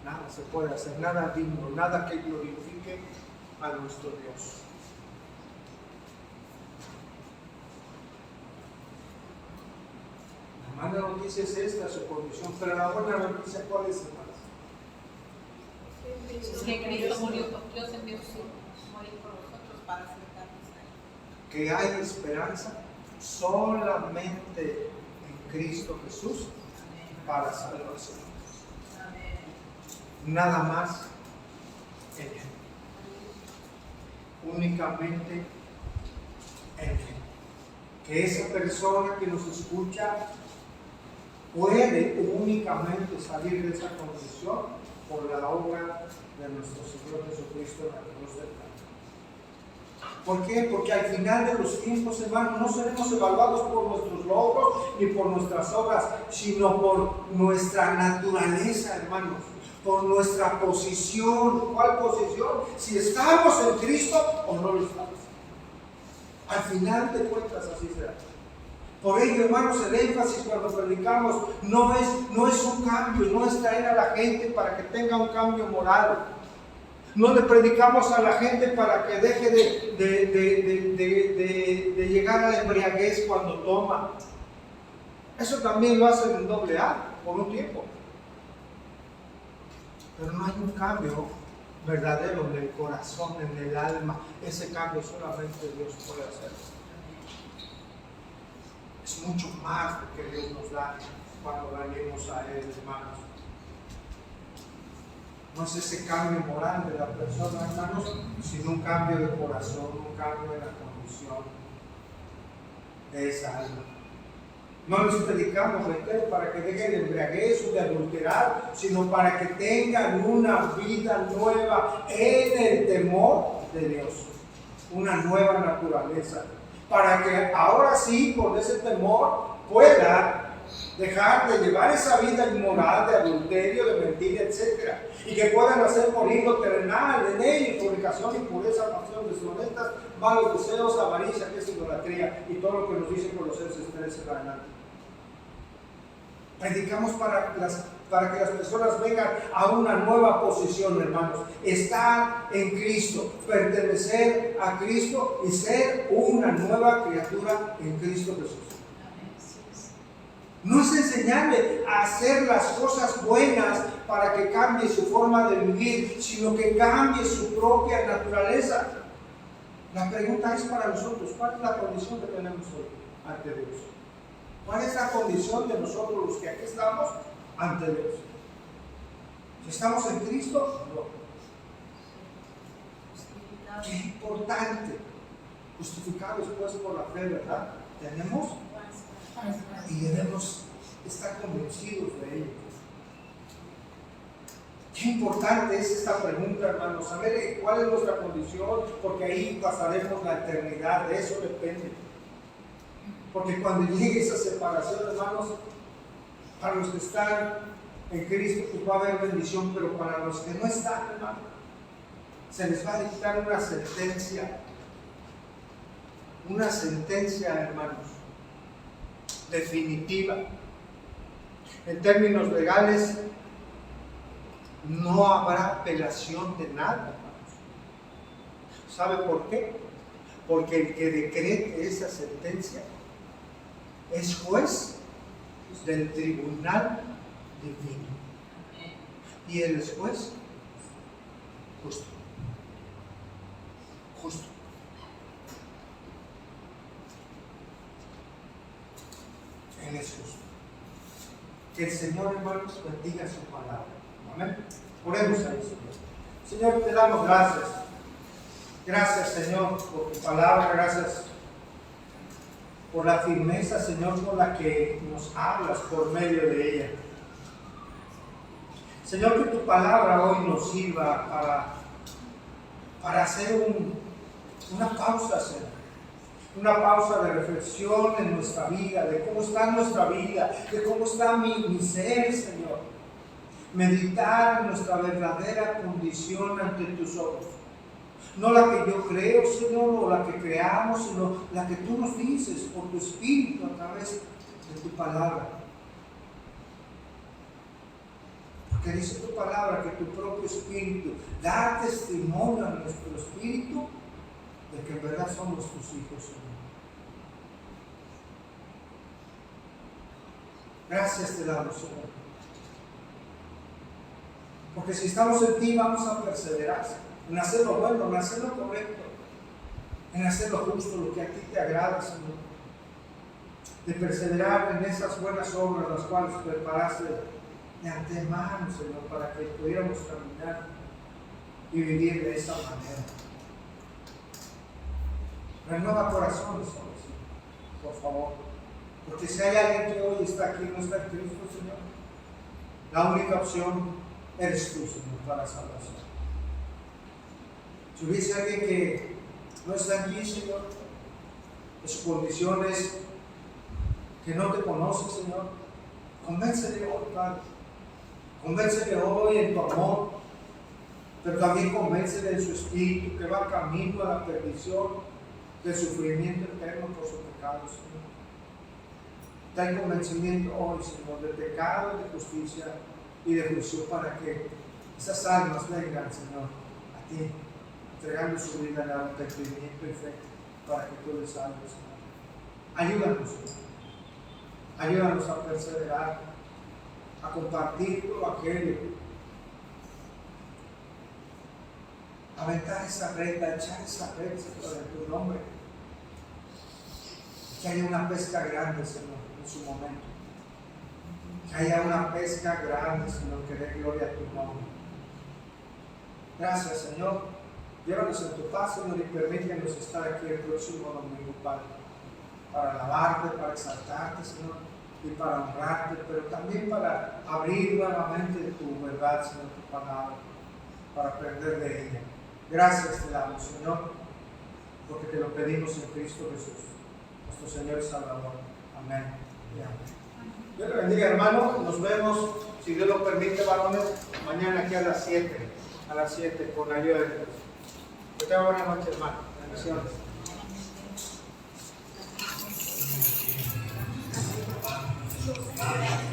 nada se puede hacer, nada digno, nada que glorifique a nuestro Dios. La mala noticia es esta, su condición, pero la buena noticia, ¿cuál es, hermanos? Que Cristo murió por Dios, envió su morir por nosotros para aceptarnos a Él. Que hay esperanza solamente en Cristo Jesús para salvación. Nada más en Él. Únicamente en Él. Que esa persona que nos escucha puede únicamente salir de esa condición por la obra de nuestro Señor Jesucristo en la cruz del Calvario. ¿Por qué? Porque al final de los tiempos, hermanos, no seremos evaluados por nuestros logros ni por nuestras obras, sino por nuestra naturaleza, hermanos, por nuestra posición. ¿Cuál posición? Si estamos en Cristo o no lo estamos. Al final de cuentas así será. Por ello, hermanos, el énfasis cuando predicamos no es un cambio, no es traer a la gente para que tenga un cambio moral. No le predicamos a la gente para que deje de llegar a la embriaguez cuando toma. Eso también lo hacen en AA por un tiempo. Pero no hay un cambio verdadero en el corazón, en el alma. Ese cambio solamente Dios puede hacer. Es mucho más lo que Dios nos da cuando venimos a Él, hermanos. No es ese cambio moral de la persona, hermanos, sino un cambio de corazón, un cambio de la condición de esa alma. No les predicamos para que dejen de embriaguez o de adulterar, sino para que tengan una vida nueva en el temor de Dios, una nueva naturaleza. Para que ahora sí, con ese temor, pueda dejar de llevar esa vida inmoral de adulterio, de mentira, etc. Y que puedan hacer morir lo terrenal en ellos, fornicación, impureza, pasión, deshonestas, malos deseos, avaricia, que es idolatría, y todo lo que nos dice Colosenses 13 en adelante. Predicamos para que las personas vengan a una nueva posición, hermanos. Estar en Cristo, pertenecer a Cristo y ser una nueva criatura en Cristo Jesús. No es enseñarle a hacer las cosas buenas para que cambie su forma de vivir, sino que cambie su propia naturaleza. La pregunta es para nosotros, ¿cuál es la condición que tenemos hoy ante Dios? ¿Cuál es la condición de nosotros los que aquí estamos ante Dios? Si estamos en Cristo, no. Qué importante. Justificados pues por la fe, ¿verdad? Tenemos y debemos estar convencidos de ello. Qué importante es esta pregunta, hermanos, saber cuál es nuestra condición, porque ahí pasaremos la eternidad, de eso depende. Porque cuando llegue esa separación, hermanos, para los que están en Cristo, pues va a haber bendición, pero para los que no están, hermanos, se les va a dictar una sentencia, hermanos, definitiva. En términos legales, no habrá apelación de nada, hermanos. ¿Sabe por qué? Porque el que decrete esa sentencia es juez del tribunal divino. Y él es juez justo. Justo. Él es justo. Que el Señor, hermanos, bendiga su palabra. Amén. Oremos a Dios. Señor, te damos gracias. Gracias, Señor, por tu palabra. Gracias por la firmeza, Señor, con la que nos hablas por medio de ella. Señor, que tu palabra hoy nos sirva para hacer una pausa, Señor. Una pausa de reflexión en nuestra vida, de cómo está nuestra vida, de cómo está mi ser, Señor. Meditar en nuestra verdadera condición ante tus ojos. No la que yo creo, Señor, o la que creamos, sino la que tú nos dices por tu Espíritu a través de tu palabra. Porque dice tu palabra que tu propio Espíritu da testimonio a nuestro Espíritu de que en verdad somos tus hijos, Señor. Gracias te damos, Señor. Porque si estamos en ti, vamos a perseverar en hacer lo bueno, en hacer lo correcto, en hacer lo justo, lo que a ti te agrada, Señor. De perseverar en esas buenas obras, las cuales preparaste de antemano, Señor, para que pudiéramos caminar y vivir de esa manera. Renueva corazones, Señor, por favor. Porque si hay alguien que hoy está aquí y no está en Cristo, Señor, la única opción eres tú, Señor, para salvación. Si hubiese alguien que no está aquí, Señor, que su condición es que no te conoce, Señor, convéncele hoy, Padre. Convéncele hoy en tu amor, pero también convéncele en su espíritu que va camino a la perdición, del sufrimiento eterno por su pecado, Señor. Da el convencimiento hoy, Señor, de pecado, de justicia y de juicio para que esas almas vengan, Señor, a ti, entregando su vida en arrepentimiento y fe para que tú les salves, Señor. Ayúdanos, Señor. Ayúdanos a perseverar, a compartir tu evangelio, a aventar esa red, a echar esa red, Señor, en tu nombre. Que haya una pesca grande, Señor, en su momento. Que haya una pesca grande, Señor, que dé gloria a tu nombre. Gracias, Señor. Llévanos en tu paz, Señor, y permítenos estar aquí el próximo domingo, Padre, para alabarte, para exaltarte, Señor, y para honrarte, pero también para abrir nuevamente tu verdad, Señor, tu palabra, para aprender de ella. Gracias te damos, Señor, porque te lo pedimos en Cristo Jesús, nuestro Señor y Salvador. Amén y amén. Dios le bendiga, hermano. Nos vemos, si Dios lo permite, varones, mañana aquí a las 7, con la ayuda de Dios. Que tenga buena noche, hermano. Bendiciones. Thank you.